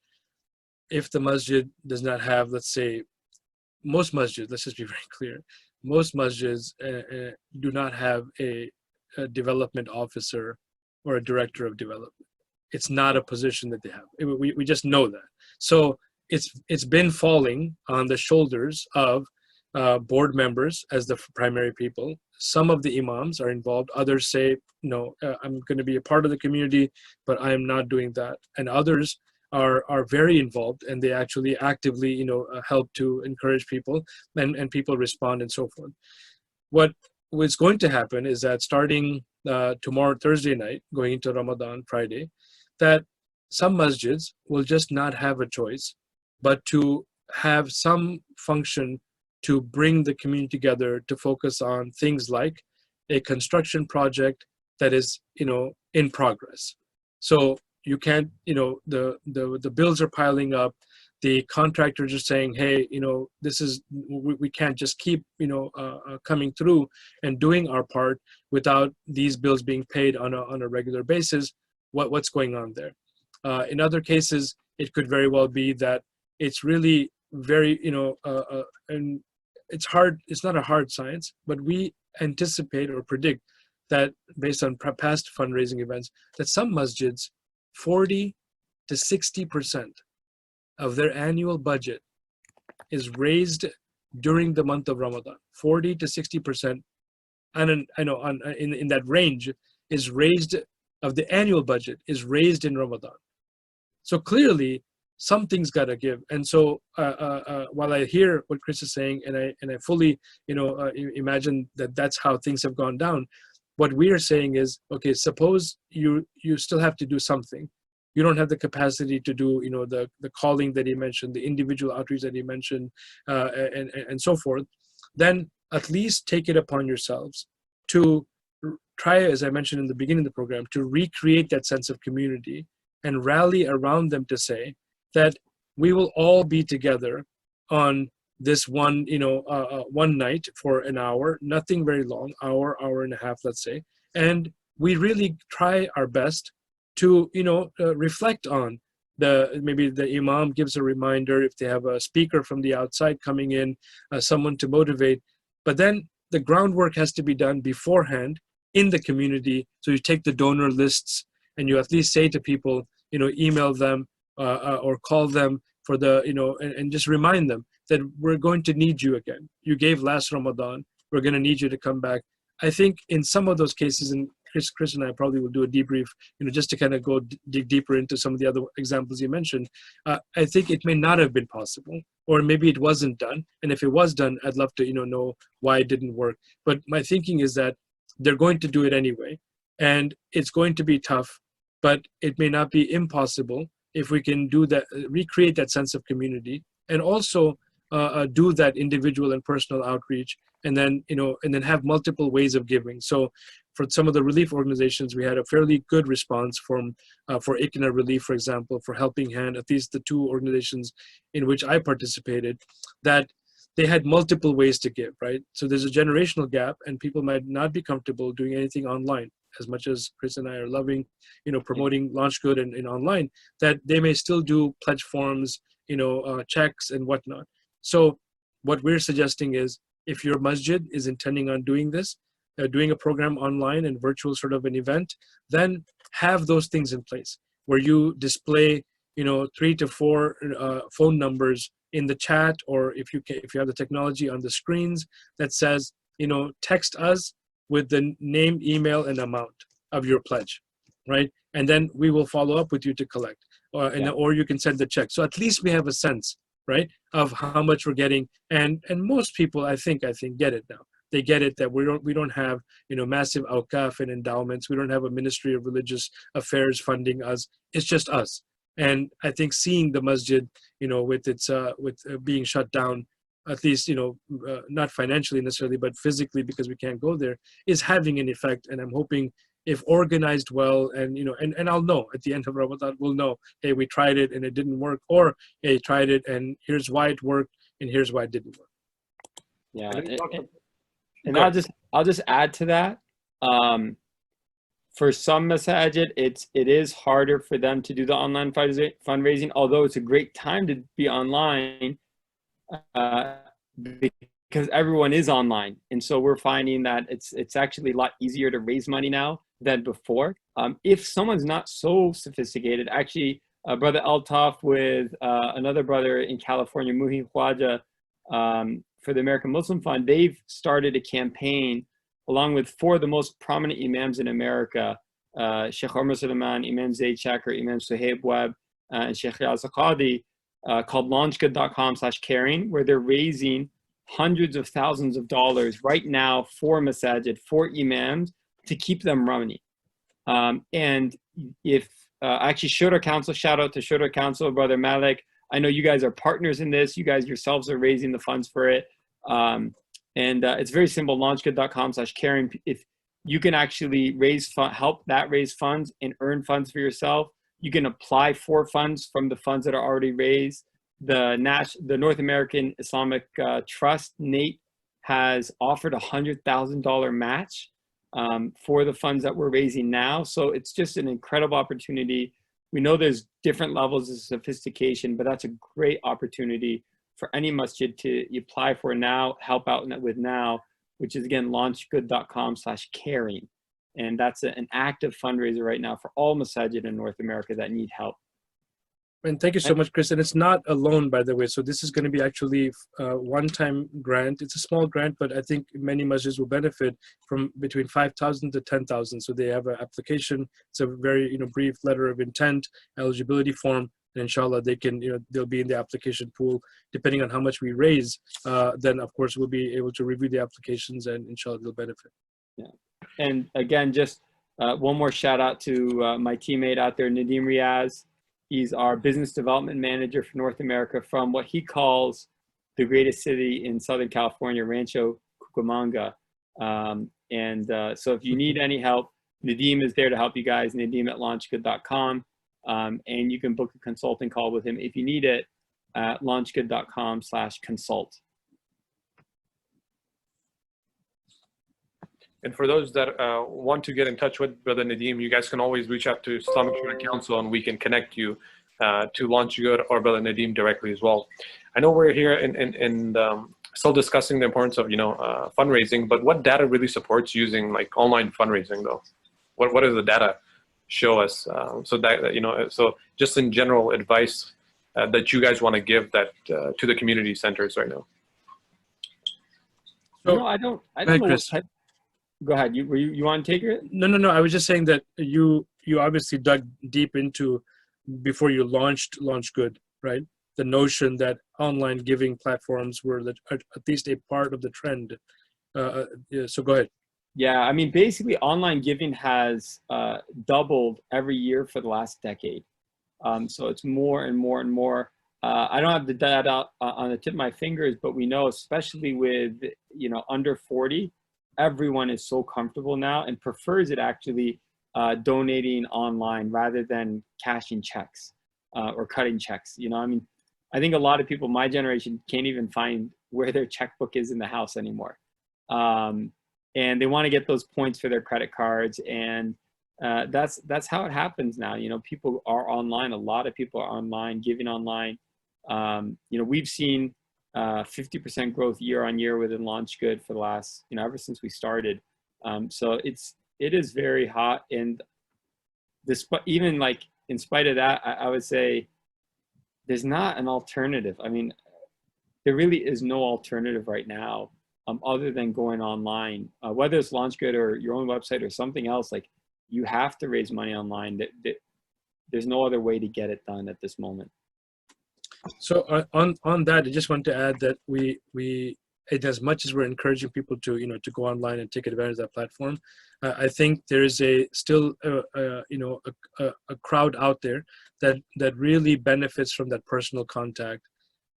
if the masjid does not have, let's say, most masjids, let's just be very clear, most masjids do not have a development officer or a director of development. It's not a position that they have. We just know that. So it's been falling on the shoulders of board members as the primary people. Some of the imams are involved. Others say, no, I'm going to be a part of the community, but I am not doing that. And others are very involved, and they actually actively, help to encourage people, and people respond and so forth. What's going to happen is that starting tomorrow, Thursday night, going into Ramadan, Friday, that some masjids will just not have a choice but to have some function to bring the community together to focus on things like a construction project that is, in progress. So you can't, the bills are piling up. The contractors are saying, hey, we can't just keep, coming through and doing our part without these bills being paid on a regular basis. What's going on there? In other cases, it could very well be that it's really very, and it's hard. It's not a hard science, but we anticipate or predict that based on past fundraising events, that some masjids, 40 to 60% of their annual budget is raised during the month of Ramadan. 40 to 60%, and in that range is raised of the annual budget is raised in Ramadan. So clearly, something's got to give. And so while I hear what Chris is saying, and I fully imagine that that's how things have gone down, what we are saying is, okay, suppose you still have to do something. You don't have the capacity to do the calling that he mentioned, the individual outreach that he mentioned, and so forth. Then at least take it upon yourselves to try, as I mentioned in the beginning of the program, to recreate that sense of community and rally around them to say that we will all be together on this one night for an hour, nothing very long, hour and a half, let's say, and we really try our best to reflect on maybe the imam gives a reminder if they have a speaker from the outside coming in, someone to motivate, but then the groundwork has to be done beforehand in the community. So you take the donor lists and you at least say to people, email them or call them for and just remind them that we're going to need you again. You gave last Ramadan, we're going to need you to come back. I think in some of those cases, and Chris and I probably will do a debrief, just to kind of go dig deeper into some of the other examples you mentioned. I think it may not have been possible, or maybe it wasn't done. And if it was done, I'd love to know why it didn't work. But my thinking is that they're going to do it anyway, and it's going to be tough, but it may not be impossible if we can do that, recreate that sense of community, and also do that individual and personal outreach, and then have multiple ways of giving. So for some of the relief organizations, we had a fairly good response for ICNA Relief, for example, for Helping Hand, at least the two organizations in which I participated, that they had multiple ways to give, right? So there's a generational gap, and people might not be comfortable doing anything online. As much as Chris and I are loving, promoting LaunchGood and online, that they may still do pledge forms, checks and whatnot. So what we're suggesting is, if your masjid is intending on doing this, doing a program online and virtual sort of an event, then have those things in place where you display, 3 to 4 phone numbers in the chat, or if you have the technology on the screens that says, text us with the name, email, and amount of your pledge, right? And then we will follow up with you to collect, or you can send the check. So at least we have a sense, right, of how much we're getting. And most people, I think get it now. They get it that we don't have massive awqaf and endowments. We don't have a Ministry of Religious Affairs funding us. It's just us. And I think seeing the masjid, with its being shut down, at least not financially necessarily, but physically, because we can't go there, is having an effect. And I'm hoping, if organized well, and and I'll know at the end of Ramadan, we'll know, hey, we tried it and it didn't work, or hey, tried it and here's why it worked and here's why it didn't work. Yeah, and I'll just add to that. For some masajid, it is harder for them to do the online fundraising, although it's a great time to be online. because everyone is online. And so we're finding that it's actually a lot easier to raise money now than before. If someone's not so sophisticated, actually, Brother Altaf with another brother in California, Muhi Khwaja, for the American Muslim Fund, they've started a campaign along with 4 of the most prominent imams in America, Sheikh Omar Suleiman, Imam Zaid Shakir, Imam Suhaib Webb, and Sheikh Riaz Qadi, called launchgood.com/caring, where they're raising hundreds of thousands of dollars right now for masajid, for imams, to keep them running. And if actually Shura Council, shout out to Shura Council, Brother Malik. I know you guys are partners in this. You guys yourselves are raising the funds for it. It's very simple, launchgood.com/caring. If you can actually help that raise funds and earn funds for yourself, you can apply for funds from the funds that are already raised. The North American Islamic Trust, NATE, has offered a $100,000 match for the funds that we're raising now. So it's just an incredible opportunity. We know there's different levels of sophistication, but that's a great opportunity for any masjid to apply for now, help out with now, which is again, launchgood.com/caring. And that's an active fundraiser right now for all masajid in North America that need help. And thank you so much, Chris. And it's not a loan, by the way. So this is going to be actually a one-time grant. It's a small grant, but I think many masjids will benefit from between 5,000 to 10,000. So they have an application. It's a very brief letter of intent, eligibility form, and inshallah they can they'll be in the application pool. Depending on how much we raise, then of course we'll be able to review the applications and inshallah they'll benefit. Yeah. And again, just one more shout out to my teammate out there, Nadeem Riaz. He's our business development manager for North America from what he calls the greatest city in Southern California, Rancho Cucamonga. So if you need any help, Nadeem is there to help you guys, Nadeem at launchgood.com. And you can book a consulting call with him if you need it at launchgood.com/consult. And for those that want to get in touch with Brother Nadeem, you guys can always reach out to Islamic Shura Council and we can connect you to LaunchGood or Brother Nadeem directly as well. I know we're here and still discussing the importance of fundraising, but what data really supports using like online fundraising though? What does the data show us? So just in general advice that you guys want to give that to the community centers right now. So I don't know what type. Go ahead. You want to take it? No. I was just saying that you obviously dug deep into, before you launched LaunchGood, right? The notion that online giving platforms were at least a part of the trend. So go ahead. Yeah, I mean, basically online giving has doubled every year for the last decade. So it's more and more and more. I don't have the data on the tip of my fingers, but we know, especially with, under 40, everyone is so comfortable now and prefers it actually donating online rather than cashing checks or cutting checks. I think a lot of people, my generation, can't even find where their checkbook is in the house anymore. And they want to get those points for their credit cards. And that's how it happens now. People are online. A lot of people are online, giving online. We've seen 50% growth year on year within LaunchGood for the last, ever since we started. So it is very hot. And even like in spite of that, I would say there's not an alternative. I mean, there really is no alternative right now other than going online, whether it's LaunchGood or your own website or something else. Like, you have to raise money online. There's no other way to get it done at this moment. So on that, I just want to add that we as much as we're encouraging people to to go online and take advantage of that platform, I think there is still a crowd out there that really benefits from that personal contact,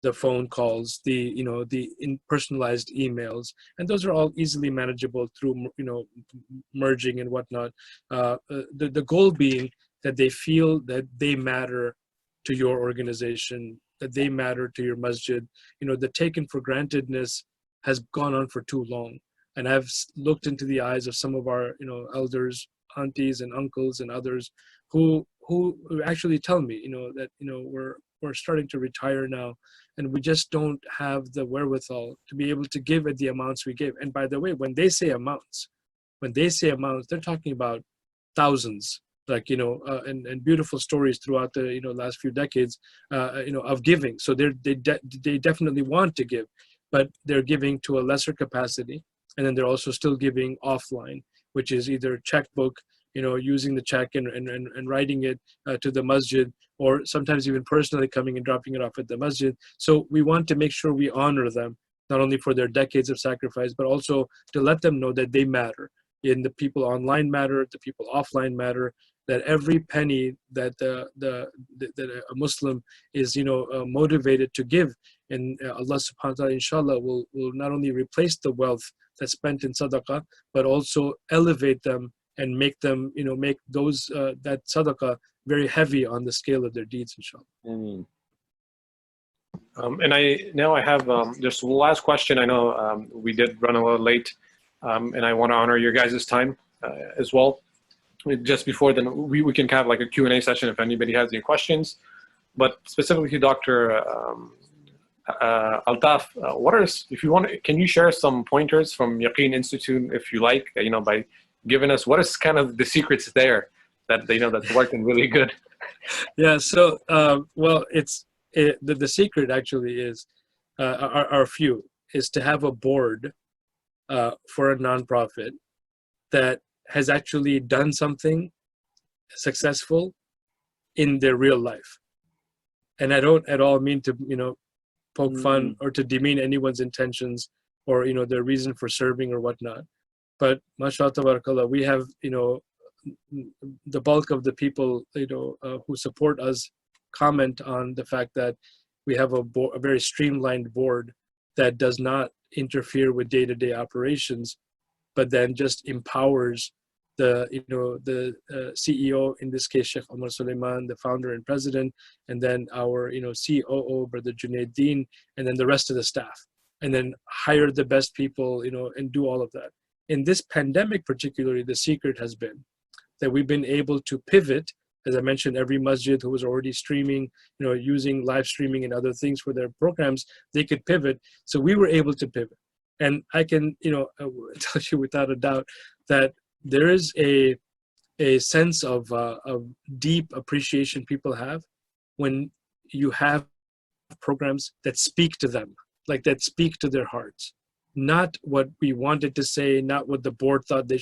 the phone calls, the personalized emails, and those are all easily manageable through merging and whatnot. The goal being that they feel that they matter to your organization, that they matter to your masjid. The taken for grantedness has gone on for too long. And I've looked into the eyes of some of our, elders, aunties and uncles and others who actually tell me, that, we're starting to retire now, and we just don't have the wherewithal to be able to give at the amounts we give. And by the way, when they say amounts, they're talking about thousands, like, and beautiful stories throughout the, last few decades, of giving. So they definitely want to give, but they're giving to a lesser capacity. And then they're also still giving offline, which is either checkbook, using the check and writing it to the masjid, or sometimes even personally coming and dropping it off at the masjid. So we want to make sure we honor them, not only for their decades of sacrifice, but also to let them know that they matter. And the people online matter, the people offline matter, that every penny that that a Muslim is motivated to give, and Allah subhanahu wa ta'ala inshallah will not only replace the wealth that's spent in sadaqah, but also elevate them and make them make those that sadaqah very heavy on the scale of their deeds, inshallah. Ameen. And I have just one last question. I know we did run a little late, and I want to honor your guys' time as well. Just before then, we can have like a Q&A session if anybody has any questions. But specifically to Dr. Altaf, if you want, can you share some pointers from Yaqeen Institute, if you like, by giving us what is kind of the secrets there that that's working really good? Yeah. So well, the secret actually is are few, is to have a board for a nonprofit that has actually done something successful in their real life. And I don't at all mean to poke fun or to demean anyone's intentions or their reason for serving or whatnot. But mashallah tabarakallah, we have the bulk of the people who support us comment on the fact that we have a very streamlined board that does not interfere with day-to-day operations, but then just empowers the CEO, in this case Sheikh Omar Suleiman, the founder and president, and then our COO, Brother Junaid Deen, and then the rest of the staff, and then hire the best people and do all of that. In this pandemic particularly, the secret has been that we've been able to pivot. As I mentioned, every masjid who was already streaming, using live streaming and other things for their programs, they could pivot. So we were able to pivot. And I can, tell you without a doubt that there is a sense of deep appreciation people have when you have programs that speak to them, like that speak to their hearts. Not what we wanted to say, not what the board thought we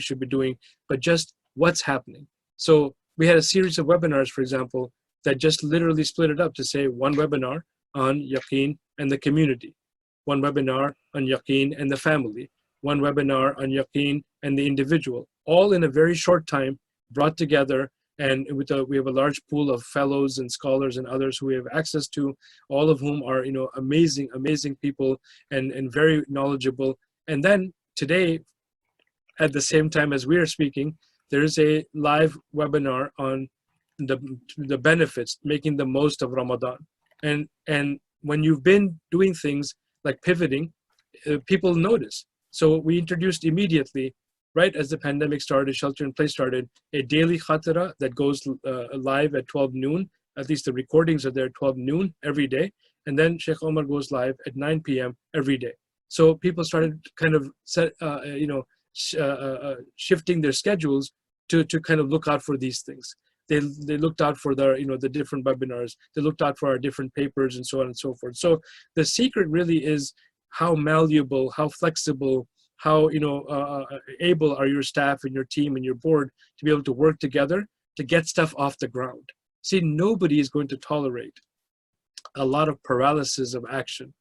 should be doing, but just what's happening. So we had a series of webinars, for example, that just literally split it up to say one webinar on Yaqeen and the community, one webinar on Yaqeen and the family, one webinar on Yaqeen and the individual, all in a very short time, brought together. And we have a large pool of fellows and scholars and others who we have access to, all of whom are amazing people and very knowledgeable. And then today, at the same time as we are speaking, there is a live webinar on the benefits, making the most of Ramadan. And when you've been doing things like pivoting, people notice. So we introduced immediately, right as the pandemic started, shelter in place started, a daily khatira that goes live at 12 noon. At least the recordings are there at 12 noon every day. And then Sheikh Omar goes live at 9 p.m. every day. So people started kind of shifting their schedules to kind of look out for these things. They looked out for the different webinars. They looked out for our different papers and so on and so forth. So the secret really is how malleable, how flexible, how able are your staff and your team and your board to be able to work together to get stuff off the ground. See, nobody is going to tolerate a lot of paralysis of action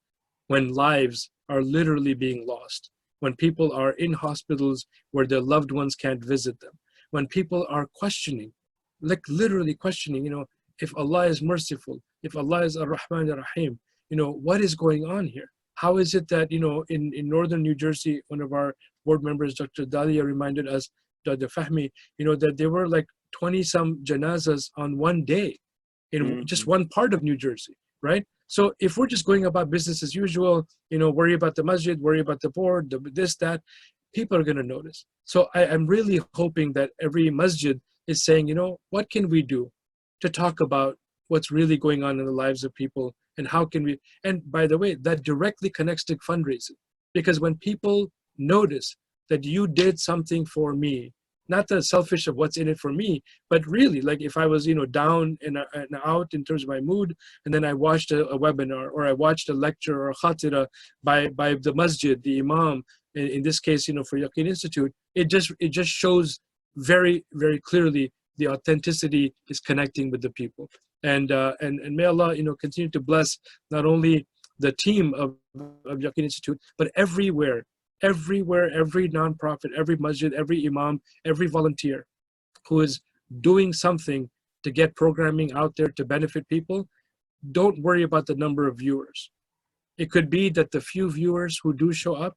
when lives are literally being lost, when people are in hospitals where their loved ones can't visit them, when people are questioning, like literally questioning, if Allah is merciful, if Allah is Ar-Rahman Ar-Rahim, what is going on here? How is it that, in northern New Jersey, one of our board members, Dr. Dalia, reminded us, Dr. Fahmi, that there were like 20-some janazas on one day in just one part of New Jersey, right? So if we're just going about business as usual, worry about the masjid, worry about the board, this, that, people are going to notice. So I'm really hoping that every masjid is saying, what can we do to talk about what's really going on in the lives of people, and how can we, and by the way, that directly connects to fundraising. Because when people notice that you did something for me, not the selfish of what's in it for me, but really, like if I was, down and out in terms of my mood, and then I watched a webinar, or I watched a lecture or a khatira by the masjid, the imam, in this case, for Yaqeen Institute, it just shows very, very clearly the authenticity is connecting with the people. And may Allah, continue to bless not only the team of Yaqeen Institute, but everywhere, every nonprofit, every masjid, every imam, every volunteer who is doing something to get programming out there to benefit people. Don't worry about the number of viewers. It could be that the few viewers who do show up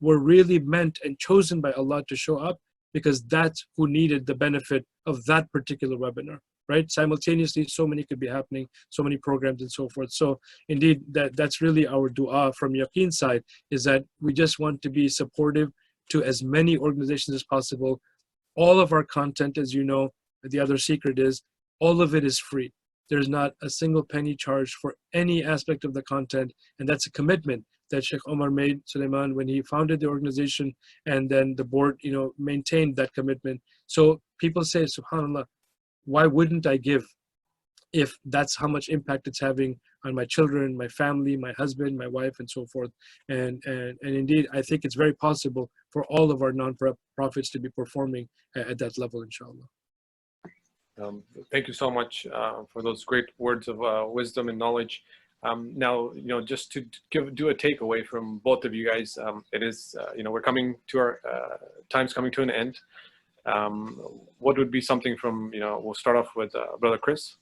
were really meant and chosen by Allah to show up, because that's who needed the benefit of that particular webinar, right? Simultaneously, so many could be happening, so many programs and so forth. So indeed, that's really our dua from Yaqeen's side, is that we just want to be supportive to as many organizations as possible. All of our content, as you know, the other secret is, all of it is free. There's not a single penny charged for any aspect of the content, and that's a commitment that Sheikh Omar made, Suleiman, when he founded the organization, and then the board, maintained that commitment. So people say, subhanAllah, why wouldn't I give if that's how much impact it's having on my children, my family, my husband, my wife, and so forth. And indeed, I think it's very possible for all of our non-profits to be performing at that level, inshallah. Thank you so much for those great words of wisdom and knowledge. Now, just to do a takeaway from both of you guys, it is, we're coming to our time's coming to an end. What would be something from, we'll start off with Brother Chris,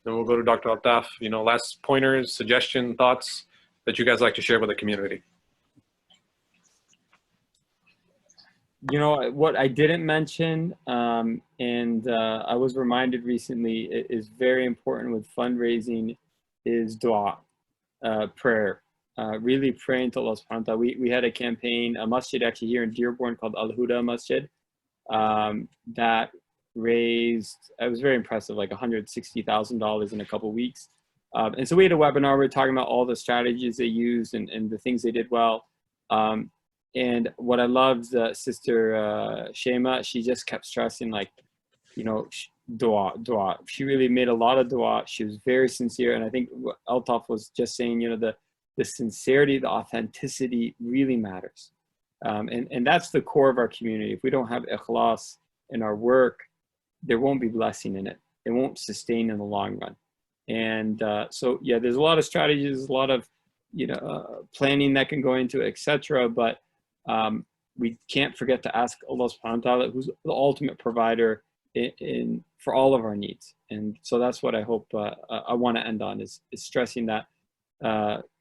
then we'll go to Dr. Altaf, last pointers, suggestion, thoughts that you guys like to share with the community. What I didn't mention, and I was reminded recently, it is very important with fundraising, is dua, prayer. Really praying to Allah subhanahu wa ta'ala. We had a campaign, a masjid actually here in Dearborn called Al Huda Masjid, that raised, it was very impressive, like $160,000 in a couple of weeks. And so we had a webinar, we were talking about all the strategies they used and the things they did well. And what I loved, Sister Shema, she just kept stressing, like, dua. She really made a lot of dua. She was very sincere. And I think what Altaf was just saying, the sincerity, the authenticity really matters. And that's the core of our community. If we don't have ikhlas in our work, there won't be blessing in it. It won't sustain in the long run. And so, yeah, there's a lot of strategies, a lot of, planning that can go into it, etc. But we can't forget to ask Allah subhanahu wa ta'ala, who's the ultimate provider for all of our needs. And so that's what I hope I want to end on, is stressing that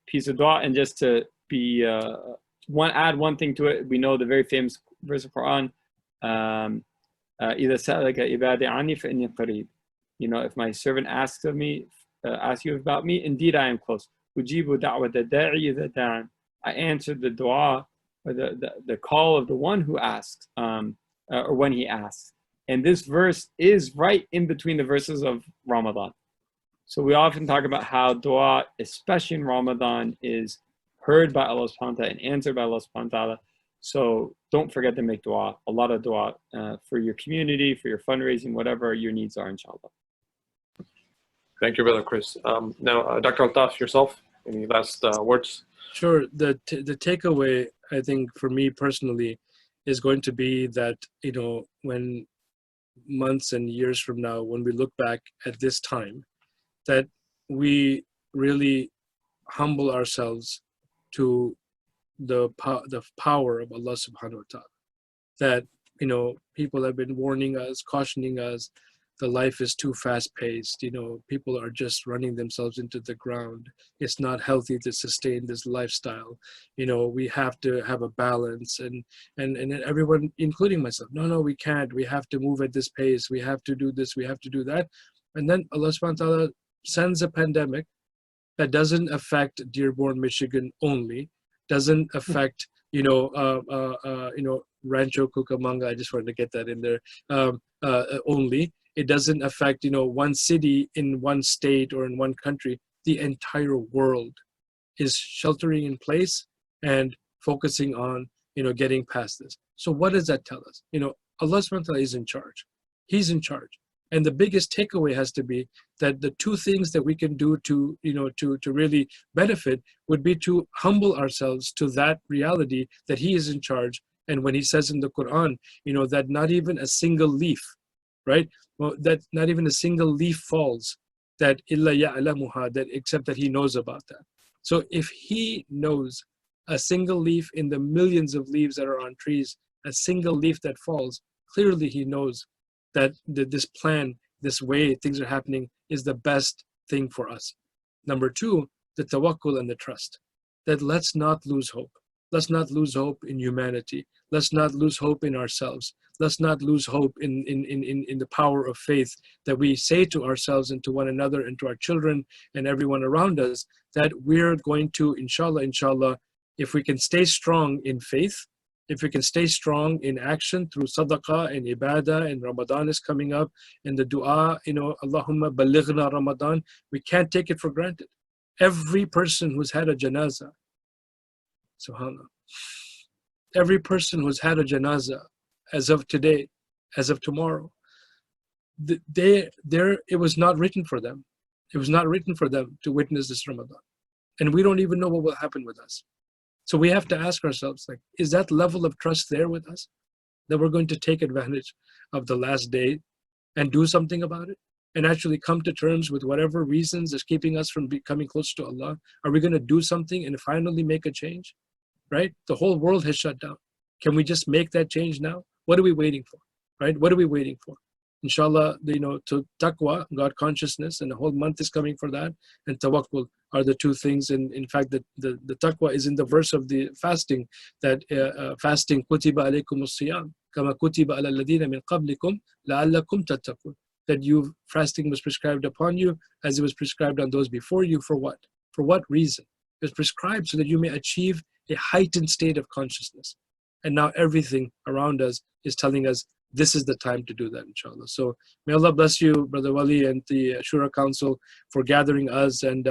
piece of dua. And just to be add one thing to it, we know the very famous verse of Quran, إِذَا سَأَلَكَ عِبَادِي عَنِّي فَإِنِّي قَرِيبٌ. If my servant asks you about me, indeed I am close. أُجِيبُ دَعْوَةَ الدَّاعِي إِذَا دَعَانِ. I answered the dua, or the call of the one who asks, or when he asks. And this verse is right in between the verses of Ramadan. So we often talk about how dua, especially in Ramadan, is heard by Allah subhanahu wa ta'ala and answered by Allah subhanahu wa ta'ala. So don't forget to make dua, a lot of dua for your community, for your fundraising, whatever your needs are, inshallah. Thank you, Brother Chris. Now, Dr. Altaf, yourself, any last words? Sure. The takeaway, I think, for me personally, is going to be that, when months and years from now, when we look back at this time, that we really humble ourselves to the power of Allah subhanahu wa ta'ala. That, people have been warning us, cautioning us, the life is too fast paced, people are just running themselves into the ground. It's not healthy to sustain this lifestyle. We have to have a balance, and everyone, including myself, no, we can't. We have to move at this pace. We have to do this. We have to do that. And then Allah subhanahu wa ta'ala sends a pandemic that doesn't affect Dearborn, Michigan only, doesn't affect, Rancho Cucamonga. I just wanted to get that in there, only. It doesn't affect, one city in one state or in one country. The entire world is sheltering in place and focusing on, getting past this. So what does that tell us? Allah subhanahu wa ta'ala is in charge. He's in charge. And the biggest takeaway has to be that the two things that we can do to really benefit would be to humble ourselves to that reality that He is in charge. And when He says in the Quran, that not even a single leaf, right? Well, that not even a single leaf falls, that illa ya'lamuha, that except that He knows about that. So if He knows a single leaf in the millions of leaves that are on trees, a single leaf that falls, clearly He knows that this plan, this way things are happening is the best thing for us. Number two, the tawakkul and the trust. That let's not lose hope. Let's not lose hope in humanity. Let's not lose hope in ourselves. Let's not lose hope in the power of faith that we say to ourselves and to one another and to our children and everyone around us, that we're going to, inshallah, if we can stay strong in faith, if we can stay strong in action through sadaqah and ibadah, and Ramadan is coming up, and the dua, Allahumma balighna Ramadan, we can't take it for granted. Every person who's had a janazah, subhanAllah, every person who's had a janazah as of today, as of tomorrow, it was not written for them. It was not written for them to witness this Ramadan. And we don't even know what will happen with us. So we have to ask ourselves, is that level of trust there with us? That we're going to take advantage of the last day and do something about it? And actually come to terms with whatever reasons is keeping us from becoming close to Allah? Are we going to do something and finally make a change? Right? The whole world has shut down. Can we just make that change now? What are we waiting for? Right? What are we waiting for? Inshallah, to taqwa, God consciousness, and the whole month is coming for that, and tawakkul are the two things. And in fact, the taqwa is in the verse of the fasting, that fasting, kutiba alaykum as-siyam, kama kutiba ala alladhina min qablikum, la'allakum tattaqun. That fasting was prescribed upon you as it was prescribed on those before you. For what? For what reason? It was prescribed so that you may achieve a heightened state of consciousness. And now everything around us is telling us this is the time to do that, inshallah. So may Allah bless you, Brother Wali, and the Shura Council for gathering us and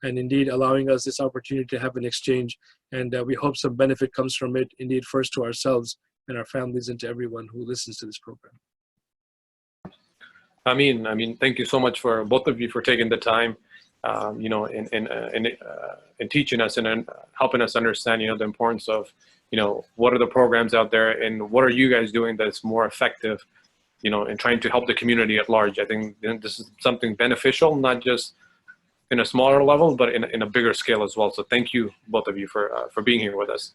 indeed allowing us this opportunity to have an exchange. And we hope some benefit comes from it, indeed, first to ourselves and our families and to everyone who listens to this program. Ameen. Thank you so much for both of you for taking the time, in teaching us and helping us understand, the importance of, what are the programs out there and what are you guys doing that's more effective, in trying to help the community at large. I think this is something beneficial, not just in a smaller level, but in a bigger scale as well. So thank you, both of you, for being here with us.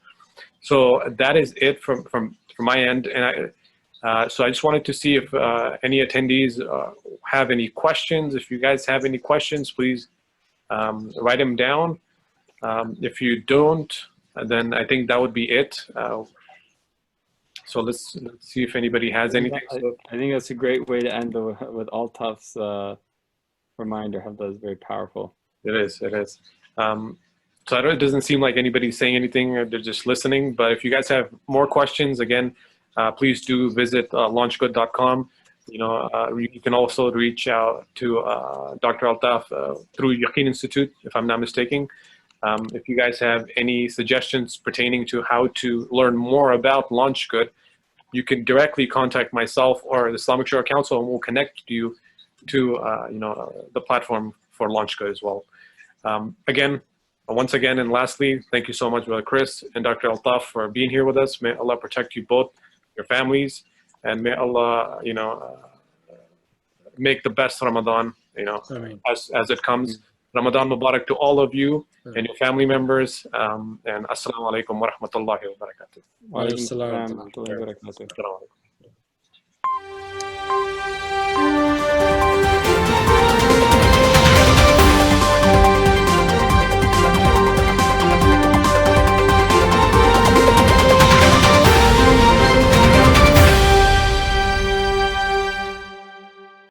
So that is it from my end. And so I just wanted to see if any attendees have any questions. If you guys have any questions, please write them down. If you don't, then I think that would be it. So let's see if anybody has anything. I think that's a great way to end with Altaf's reminder. That was very powerful. It is. So it doesn't seem like anybody's saying anything, or they're just listening. But if you guys have more questions, again, please do visit launchgood.com. You can also reach out to Dr. Altaf through Yaqeen Institute, if I'm not mistaken. If you guys have any suggestions pertaining to how to learn more about LaunchGood, you can directly contact myself or the Islamic Shura Council, and we'll connect you to the platform for LaunchGood as well. Once again, and lastly, thank you so much, Brother Chris and Dr. Altaf, for being here with us. May Allah protect you both, your families, and may Allah, make the best Ramadan, as it comes. Ramadan Mubarak to all of you and your family members. And Assalamu alaikum wa rahmatullahi wa barakatuh. Wa alaikum assalam wa rahmatullahi wa barakatuh.